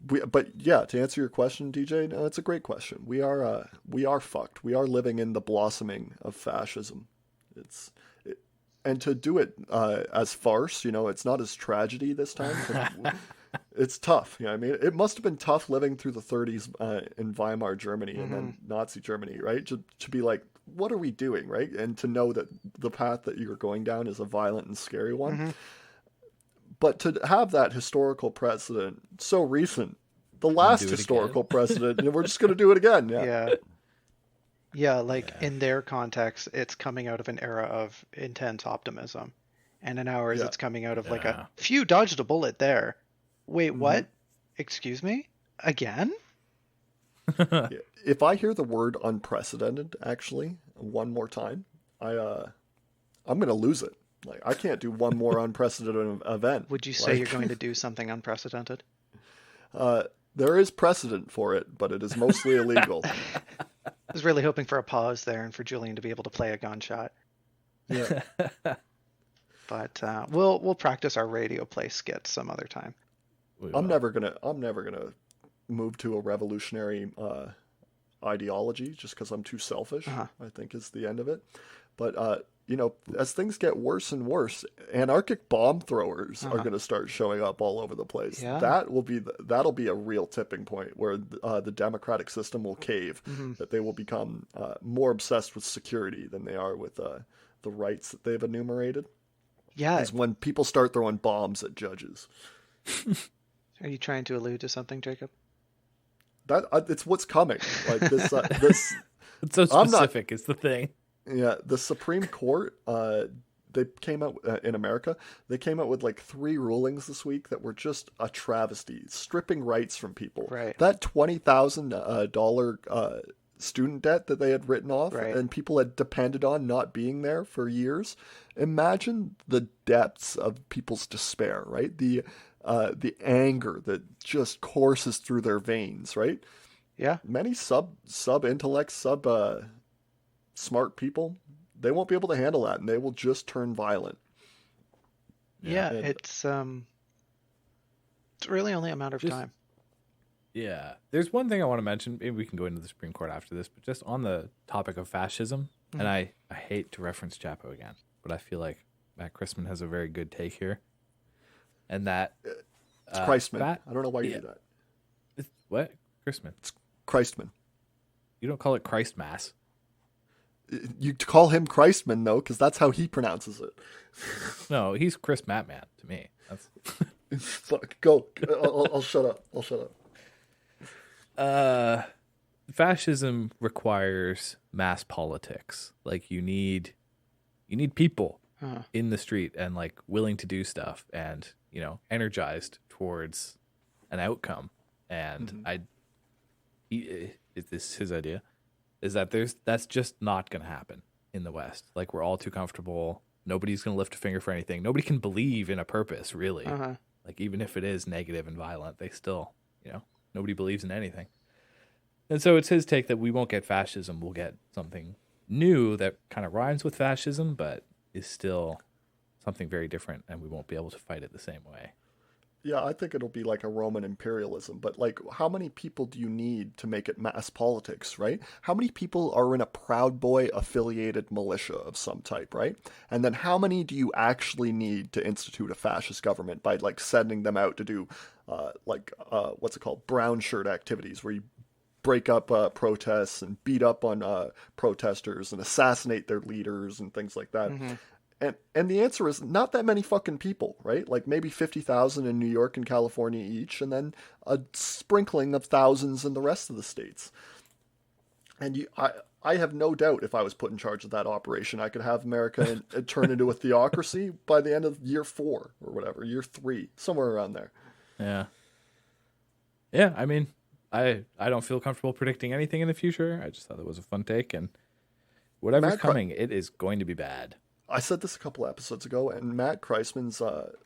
But yeah, to answer your question, DJ, no, it's a great question. We are fucked. We are living in the blossoming of fascism. And to do it as farce, it's not as tragedy this time. It's tough. I mean, it must have been tough living through the 30s in Weimar Germany and then Nazi Germany, right? To be like, what are we doing, right? And to know that the path that you're going down is a violent and scary one. But to have that historical precedent so recent, the last historical precedent, we're just going to do it again. Yeah, like in their context, it's coming out of an era of intense optimism. And in ours, it's coming out of like a phew, dodged a bullet there. Wait, what? Excuse me? Again? If I hear the word unprecedented, actually, one more time, I'm going to lose it. Like, I can't do one more unprecedented event. Would you say you're going to do something unprecedented? There is precedent for it, but it is mostly illegal. I was really hoping for a pause there and for Julian to be able to play a gunshot. Yeah. But we'll practice our radio play skits some other time. I'm never gonna move to a revolutionary ideology just because I'm too selfish. I think is the end of it. But as things get worse and worse, anarchic bomb throwers are going to start showing up all over the place. Yeah. That'll be a real tipping point where the democratic system will cave. That they will become more obsessed with security than they are with the rights that they've enumerated. Yeah. Is when people start throwing bombs at judges. Are you trying to allude to something, Jacob? That it's what's coming. Like this. It's so specific. Is the thing. Yeah, the Supreme Court. They came out in America. They came out with like 3 rulings this week that were just a travesty, stripping rights from people. Right. That $20,000 student debt that they had written off, and people had depended on not being there for years. Imagine the depths of people's despair, right? The anger that just courses through their veins, right? Yeah. Many sub intellect, smart people, they won't be able to handle that, and they will just turn violent. Yeah, it's really only a matter of time. Yeah. There's one thing I want to mention. Maybe we can go into the Supreme Court after this, but just on the topic of fascism, and I hate to reference Chapo again, but I feel like Matt Christman has a very good take here. And that... It's Christman. I don't know why you do that. What? Christman? It's Christman. You don't call it Christ Mass. You call him Christman though, because that's how he pronounces it. No, he's Chris Matman to me. That's... Fuck, go. I'll shut up. Fascism requires mass politics. Like you need people in the street and like willing to do stuff and, you know, energized towards an outcome. And is this his idea? Is that that's just not going to happen in the West. Like we're all too comfortable. Nobody's going to lift a finger for anything. Nobody can believe in a purpose, really. Like even if it is negative and violent, they still, you know, nobody believes in anything. And so it's his take that we won't get fascism. We'll get something new that kind of rhymes with fascism, but is still something very different, and we won't be able to fight it the same way. Yeah, I think it'll be like a Roman imperialism, but like how many people do you need to make it mass politics, right? How many people are in a Proud Boy affiliated militia of some type, right? And then how many do you actually need to institute a fascist government by like sending them out to do what's it called? Brown shirt activities where you break up protests and beat up on protesters and assassinate their leaders and things like that. And the answer is not that many fucking people, right? Like maybe 50,000 in New York and California each, and then a sprinkling of thousands in the rest of the states. And I have no doubt if I was put in charge of that operation, I could have America turn into a theocracy by the end of year 4 or whatever, year 3, somewhere around there. Yeah. Yeah, I mean, I don't feel comfortable predicting anything in the future. I just thought it was a fun take, and whatever's coming, it is going to be bad. I said this a couple episodes ago, and Matt Kreisman's,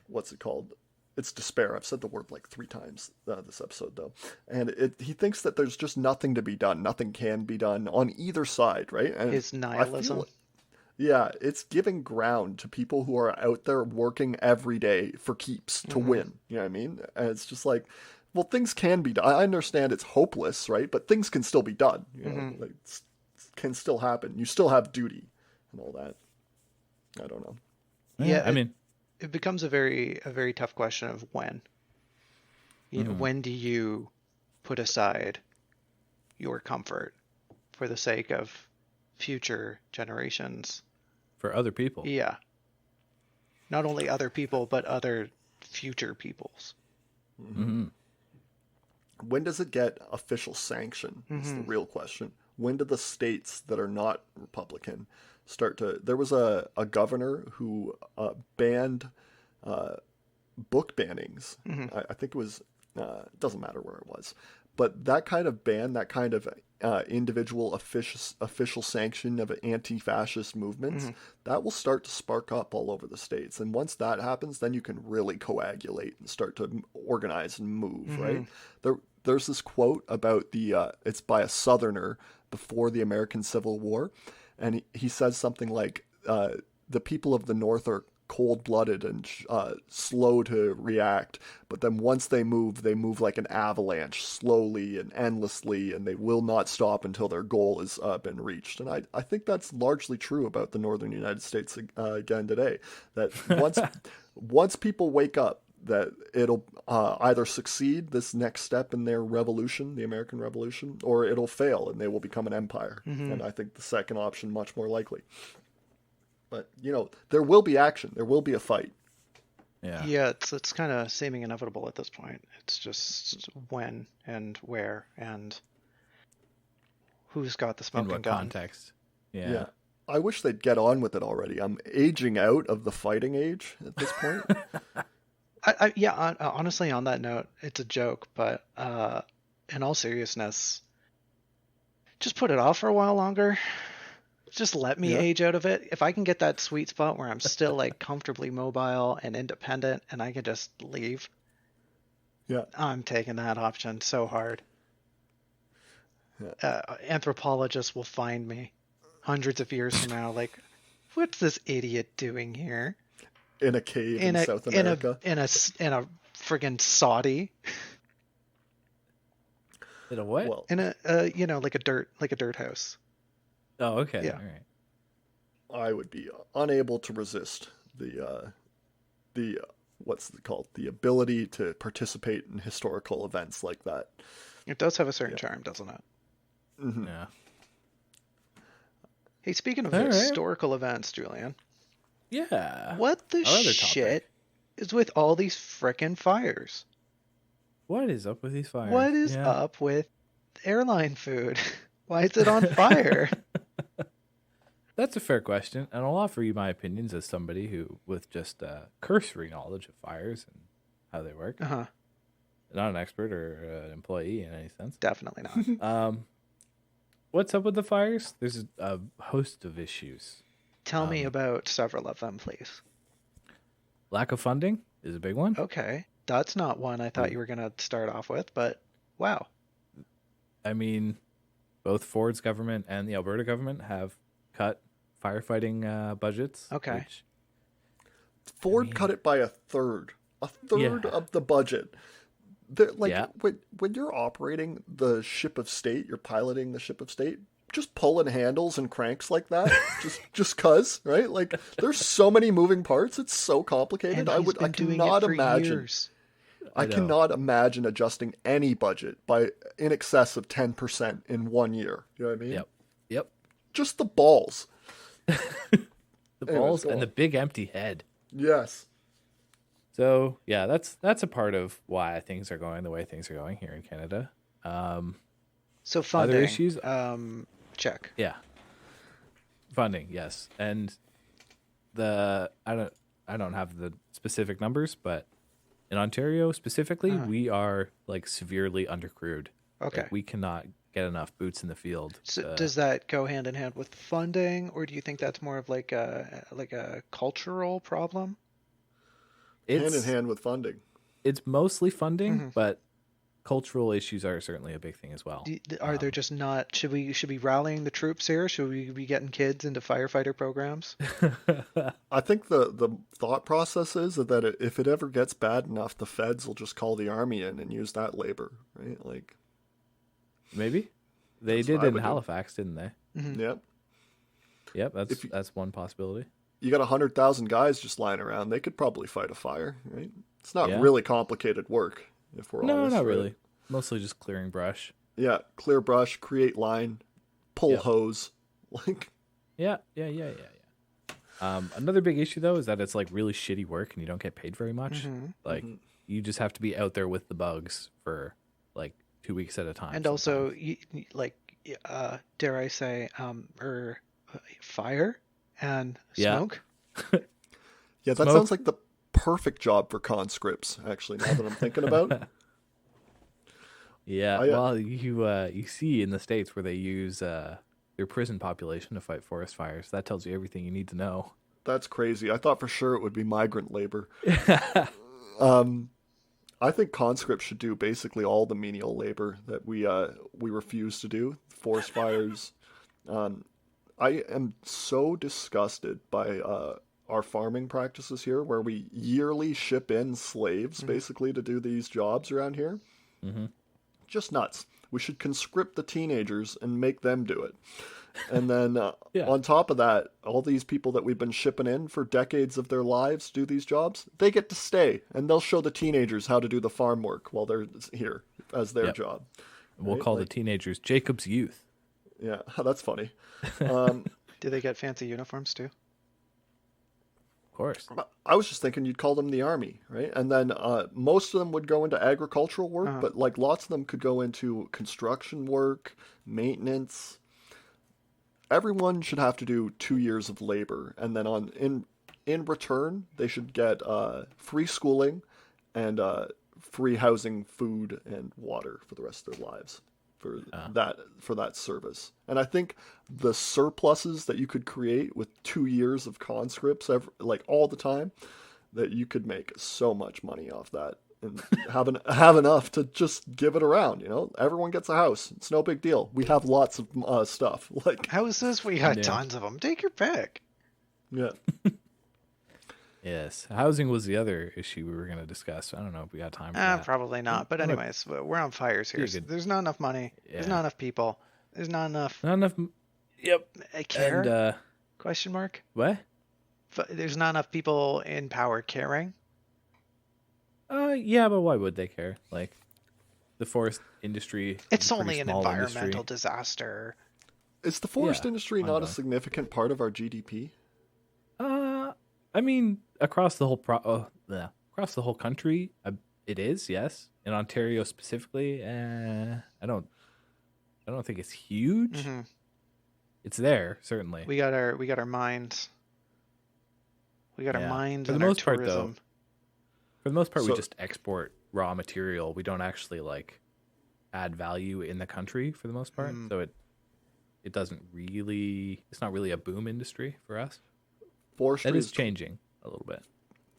what's it called? It's Despair. I've said the word like 3 times this episode, though. And he thinks that there's just nothing to be done. Nothing can be done on either side, right? And his nihilism. Yeah, it's giving ground to people who are out there working every day for keeps to win. You know what I mean? And it's just like, well, things can be done. I understand it's hopeless, right? But things can still be done. You know, like, it can still happen. You still have duty and all that. I don't know. Yeah, I mean, it becomes a very tough question of when. You know, when do you put aside your comfort for the sake of future generations? For other people. Yeah. Not only other people, but other future peoples. When does it get official sanction? Is the real question. When do the states that are not Republican start to... There was a governor who banned book bannings. I think it was... it doesn't matter where it was. But that kind of ban, that kind of individual official sanction of anti-fascist movements, that will start to spark up all over the states. And once that happens, then you can really coagulate and start to organize and move, right? There's this quote about it's by a Southerner before the American Civil War. And he says something like, the people of the North are cold-blooded and slow to react, but then once they move like an avalanche, slowly and endlessly, and they will not stop until their goal has been reached. And I think that's largely true about the northern United States again today, that once people wake up, that it'll either succeed, this next step in their revolution, the American Revolution, or it'll fail and they will become an empire. And I think the second option much more likely. But, you know, there will be action. There will be a fight. Yeah, it's kind of seeming inevitable at this point. It's just when and where and who's got the smoking gun. In what context. Yeah. I wish they'd get on with it already. I'm aging out of the fighting age at this point. Honestly, on that note, it's a joke, but in all seriousness, just put it off for a while longer. Just let me age out of it. If I can get that sweet spot where I'm still like comfortably mobile and independent and I can just leave, I'm taking that option so hard. Anthropologists will find me hundreds of years from now like, what's this idiot doing here? In a cave in South America. In a friggin' Saudi. In a what? Well, in a like a dirt house. Oh, okay. Yeah. All right. I would be unable to resist the what's it called? The ability to participate in historical events like that. It does have a certain charm, doesn't it? Mm-hmm. Yeah. Hey, speaking of All right. historical events, Julian, Yeah. what the Our other shit topic. is with all these frickin' fires? What is up with these fires? What is Yeah. up with airline food? Why is it on fire? That's a fair question, and I'll offer you my opinions as somebody who, with just cursory knowledge of fires and how they work, Uh-huh. not an expert or an employee in any sense. Definitely not. What's up with the fires? There's a host of issues. Tell me about several of them, please. Lack of funding is a big one. Okay. That's not one I thought you were going to start off with, but wow. I mean, both Ford's government and the Alberta government have cut firefighting budgets. Okay. Which, Ford cut it by a third of the budget. When you're operating the ship of state, you're piloting the ship of state, just pulling handles and cranks like that, just cause, right? Like, there's so many moving parts. It's so complicated. And I cannot imagine. Years. I cannot imagine adjusting any budget by in excess of 10% in 1 year. You know what I mean? Yep. Just the balls. Balls and the big empty head. Yes. So yeah, that's a part of why things are going the way things are going here in Canada. So funding. Other issues? Check. Yeah. Funding, yes. And I don't have the specific numbers, but in Ontario specifically, we are like severely undercrewed. Okay. Like, we cannot get enough boots in the field. So does that go hand in hand with funding, or do you think that's more of like a cultural problem? Hand in hand with funding. It's mostly funding, but cultural issues are certainly a big thing as well. Are there just not? Should we be rallying the troops here? Should we be getting kids into firefighter programs? I think the thought process is that if it ever gets bad enough, the feds will just call the army in and use that labor, right? Like, maybe they did in Halifax, didn't they? Yep. Yep. That's one possibility. You got 100,000 guys just lying around. They could probably fight a fire, right? It's not really complicated work, if we're honest. No, not really. Mostly just clearing brush. Yeah, clear brush, create line, pull hose, like. Yeah. Another big issue though is that it's like really shitty work and you don't get paid very much. Like you just have to be out there with the bugs for like 2 weeks at a time. And also, dare I say, fire and smoke. Yeah, that sounds like the perfect job for conscripts. Actually, now that I'm thinking about it. Yeah, well, you see in the States where they use their prison population to fight forest fires. That tells you everything you need to know. That's crazy. I thought for sure it would be migrant labor. I think conscripts should do basically all the menial labor that we refuse to do. Forest fires. I am so disgusted by our farming practices here, where we yearly ship in slaves basically to do these jobs around here. Just nuts. We should conscript the teenagers and make them do it. And then on top of that, all these people that we've been shipping in for decades of their lives to do these jobs, they get to stay, and they'll show the teenagers how to do the farm work while they're here as their job. We'll call the teenagers Jacob's youth. Yeah, that's funny. Do they get fancy uniforms too? Of course. I was just thinking you'd call them the army, right? And then most of them would go into agricultural work, but like lots of them could go into construction work, maintenance. Everyone should have to do 2 years of labor, and then in return they should get free schooling and free housing, food, and water for the rest of their lives for that service. And I think the surpluses that you could create with 2 years of conscripts, like all the time, that you could make so much money off that and have enough to just give it around. You know, everyone gets a house. It's no big deal. We have lots of stuff like houses. We got tons of them. Take your pick. Yeah. Yes, housing was the other issue we were going to discuss. I don't know if we got time for that. Probably not. But anyways, we're on fires here. So there's not enough money. Yeah. There's not enough people. There's not enough. Yep. Care? And, question mark? What? There's not enough people in power caring. Yeah, but why would they care? Like, the forest industry. It's only an environmental disaster. Is the forest industry not a ongoing. significant part of our GDP? I mean, across the whole across the whole country, it is. Yes, in Ontario specifically, I don't think it's huge. Mm-hmm. It's there certainly. We got our mines. We got our mines and our tourism. For the most part, we just export raw material. We don't actually like add value in the country for the most part. So it doesn't really. It's not really a boom industry for us. Forestry is changing a little bit.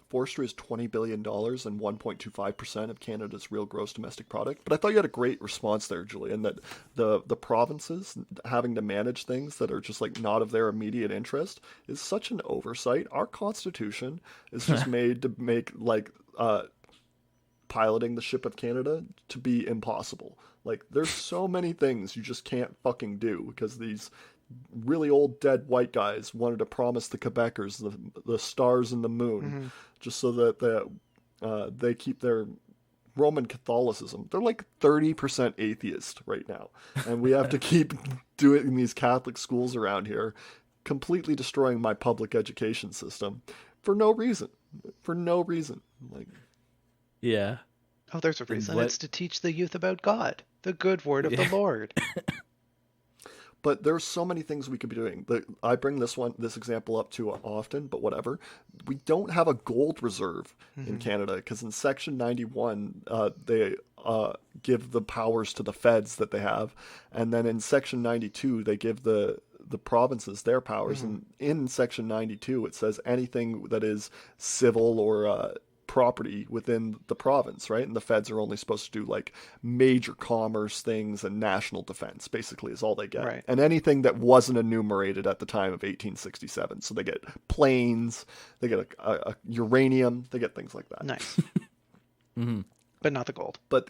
Forestry is $20 billion and 1.25% of Canada's real gross domestic product. But I thought you had a great response there, Julian, that the provinces having to manage things that are just like not of their immediate interest is such an oversight. Our Constitution is just made to make like piloting the ship of Canada to be impossible. Like there's so many things you just can't fucking do because these really old dead white guys wanted to promise the Quebecers the stars and the moon just so that they keep their Roman Catholicism. They're like 30% atheist right now. And we have to keep doing these Catholic schools around here, completely destroying my public education system for no reason. For no reason. Like, yeah. Oh, there's a reason. It's to teach the youth about God, the good word of the Lord. But there's so many things we could be doing. I bring this example up too often, but whatever. We don't have a gold reserve in Canada because in Section 91, they give the powers to the feds that they have. And then in Section 92, they give the provinces their powers. And in Section 92, it says anything that is civil or property within the province, right? And the feds are only supposed to do like major commerce things and national defense, basically, is all they get. Right. And anything that wasn't enumerated at the time of 1867. So they get planes, they get a uranium, they get things like that. Nice. But not the gold. But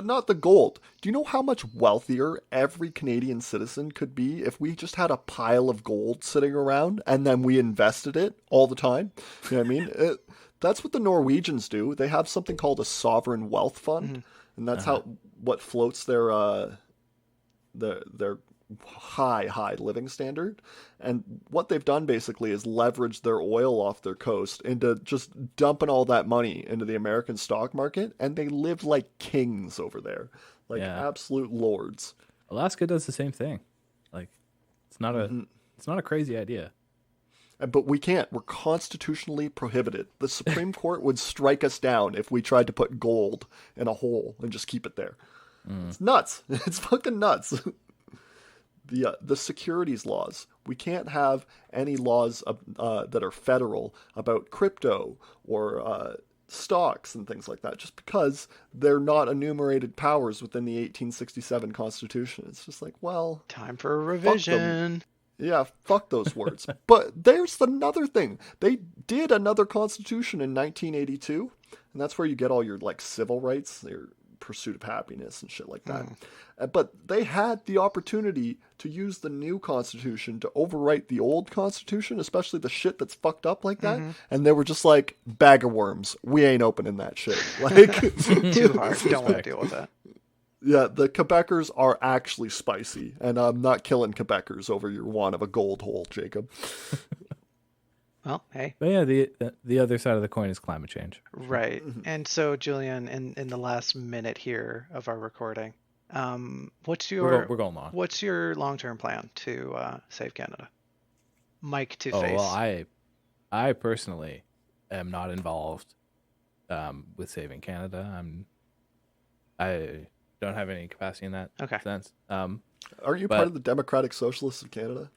not the gold. Do you know how much wealthier every Canadian citizen could be if we just had a pile of gold sitting around and then we invested it all the time? You know what I mean? That's what the Norwegians do. They have something called a sovereign wealth fund, and that's what floats their high living standard. And what they've done basically is leverage their oil off their coast into just dumping all that money into the American stock market, and they live like kings over there, like absolute lords. Alaska does the same thing. Like it's not a crazy idea. But we can't. We're constitutionally prohibited. The Supreme Court would strike us down if we tried to put gold in a hole and just keep it there. It's nuts. It's fucking nuts. The securities laws. We can't have any laws that are federal about crypto or stocks and things like that just because they're not enumerated powers within the 1867 Constitution. It's just like, well... Time for a revision. Yeah, fuck those words. But there's another thing. They did another constitution in 1982, and that's where you get all your like civil rights, your pursuit of happiness and shit like that. But they had the opportunity to use the new constitution to overwrite the old constitution, especially the shit that's fucked up like that. And they were just like, bag of worms. We ain't opening that shit. Like too hard. Don't want to deal with that. Yeah, the Quebecers are actually spicy, and I'm not killing Quebecers over your want of a gold hole, Jacob. Well, hey. But yeah, the other side of the coin is climate change. Right. And so, Julian, in the last minute here of our recording, what's your we're going long. What's your long-term plan to save Canada? Mike to face. Well, I personally am not involved with saving Canada. I don't have any capacity in that sense. Aren't you part of the Democratic Socialists of Canada?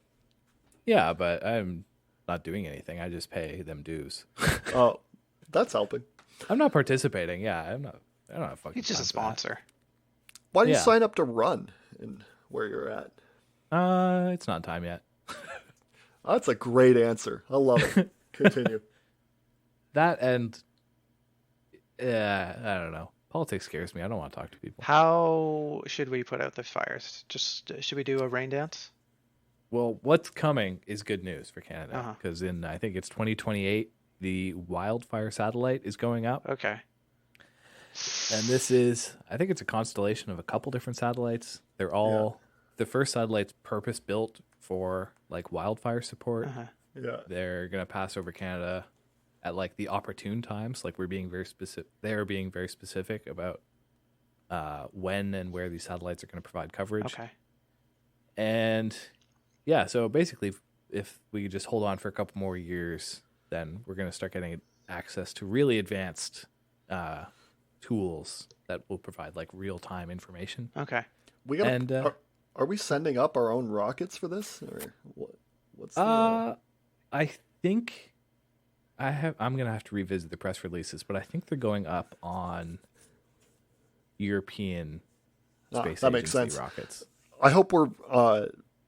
Yeah, but I'm not doing anything. I just pay them dues. Oh, that's helping. I'm not participating. Yeah, I don't have fucking. He's just a sponsor. Why do you sign up to run in where you're at? It's not time yet. That's a great answer. I love it. Continue. That and I don't know. Politics scares me. I don't want to talk to people. How should we put out the fires? Just should we do a rain dance? Well, what's coming is good news for Canada because in I think it's 2028, the wildfire satellite is going up. Okay. And this is, I think it's a constellation of a couple different satellites. They're all the first satellite's purpose built for like wildfire support. Yeah. They're gonna pass over Canada at like the opportune times. Like we're being very specific. They're being very specific about when and where these satellites are going to provide coverage. Okay. And yeah, so basically, if we could just hold on for a couple more years, then we're going to start getting access to really advanced tools that will provide like real time information. Okay. We got. Are we sending up our own rockets for this, or what's the? I think I'm gonna have to revisit the press releases, but I think they're going up on European Space that makes Agency sense. rockets. I hope we're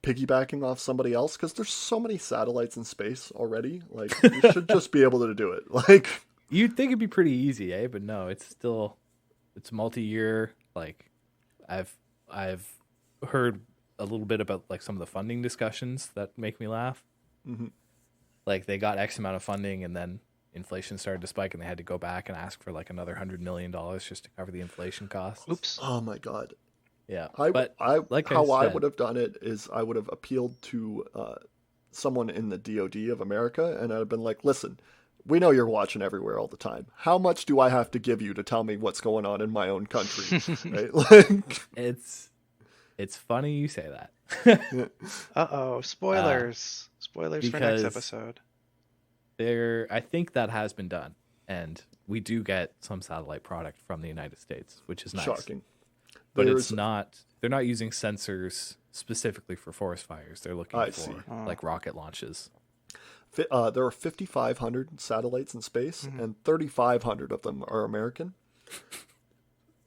piggybacking off somebody else, because there's so many satellites in space already. Like, we should just be able to do it. Like, you'd think it'd be pretty easy, eh? But no, it's multi-year. Like, I've heard a little bit about like some of the funding discussions that make me laugh. Mm-hmm. Like they got X amount of funding and then inflation started to spike and they had to go back and ask for like another $100 million just to cover the inflation costs. Oops. Oh my God. Yeah. I I would have done it is I would have appealed to someone in the DoD of America, and I'd have been like, listen, we know you're watching everywhere all the time. How much do I have to give you to tell me what's going on in my own country? Right? Like, it's funny you say that. Uh-oh, spoilers. Spoilers for next episode. I think that has been done, and we do get some satellite product from the United States, which is nice. Shocking. But they're not using sensors specifically for forest fires. They're looking for like rocket launches. There are 5,500 satellites in space, and 3,500 of them are American.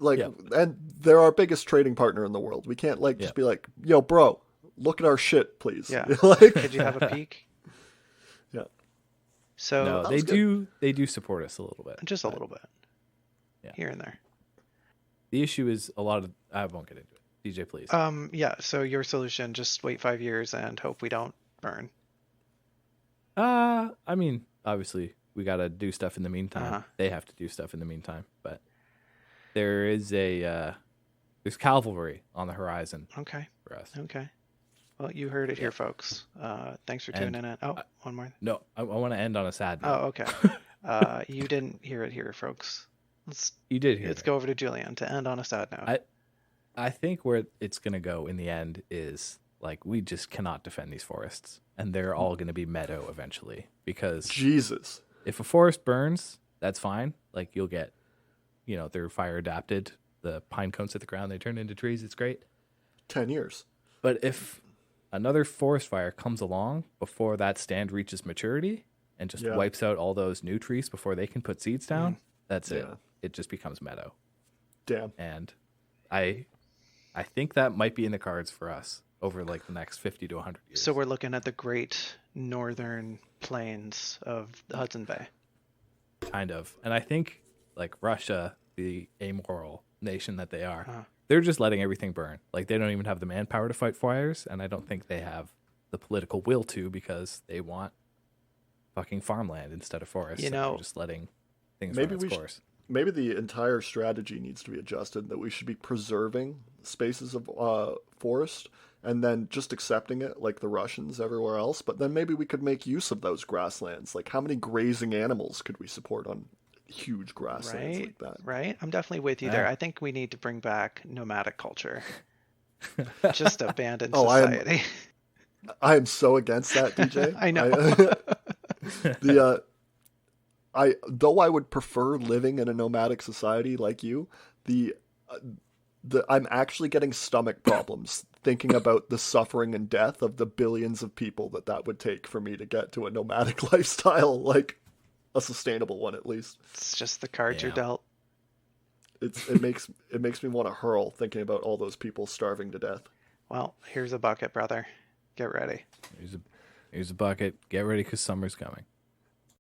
And they're our biggest trading partner in the world. We can't just be like, yo, bro, look at our shit, please. Yeah. Like, could you have a peek? Yeah. So no, they do support us a little bit. Just a little bit. Yeah. Here and there. The issue is I won't get into it. DJ, please. Yeah, so your solution, just wait 5 years and hope we don't burn. I mean, obviously we got to do stuff in the meantime. Uh-huh. They have to do stuff in the meantime, but there's cavalry on the horizon. Okay. For us. Okay. Well, you heard it here, folks. Thanks for tuning in. Oh, one more. No, I want to end on a sad note. Oh, okay. You didn't hear it here, folks. You did hear Let's go over to Julian to end on a sad note. I think where it's going to go in the end is like we just cannot defend these forests, and they're all going to be meadow eventually, because Jesus, if a forest burns, that's fine. Like you'll get, they're fire adapted. The pine cones hit the ground, they turn into trees. It's great. 10 years. But if another forest fire comes along before that stand reaches maturity and just wipes out all those new trees before they can put seeds down, that's it. It just becomes meadow. Damn. And I think that might be in the cards for us over like the next 50 to 100 years. So we're looking at the great northern plains of the Hudson Bay. Kind of. And I think like Russia, the amoral nation that they are, they're just letting everything burn. Like they don't even have the manpower to fight fires, and I don't think they have the political will to, because they want fucking farmland instead of forests. They're just letting things run its course. Maybe the entire strategy needs to be adjusted, that we should be preserving spaces of forest and then just accepting it like the Russians everywhere else. But then maybe we could make use of those grasslands. Like, how many grazing animals could we support on huge grasslands like that? Right. I'm definitely with you there. I think we need to bring back nomadic culture. Just abandon society. I am so against that, DJ. I know. Though I would prefer living in a nomadic society like you, I'm actually getting stomach problems thinking about the suffering and death of the billions of people that would take for me to get to a nomadic lifestyle, like a sustainable one at least. It's just the cards you're dealt. It makes me want to hurl thinking about all those people starving to death. Well, here's a bucket, brother. Get ready. Here's a bucket. Get ready, because summer's coming.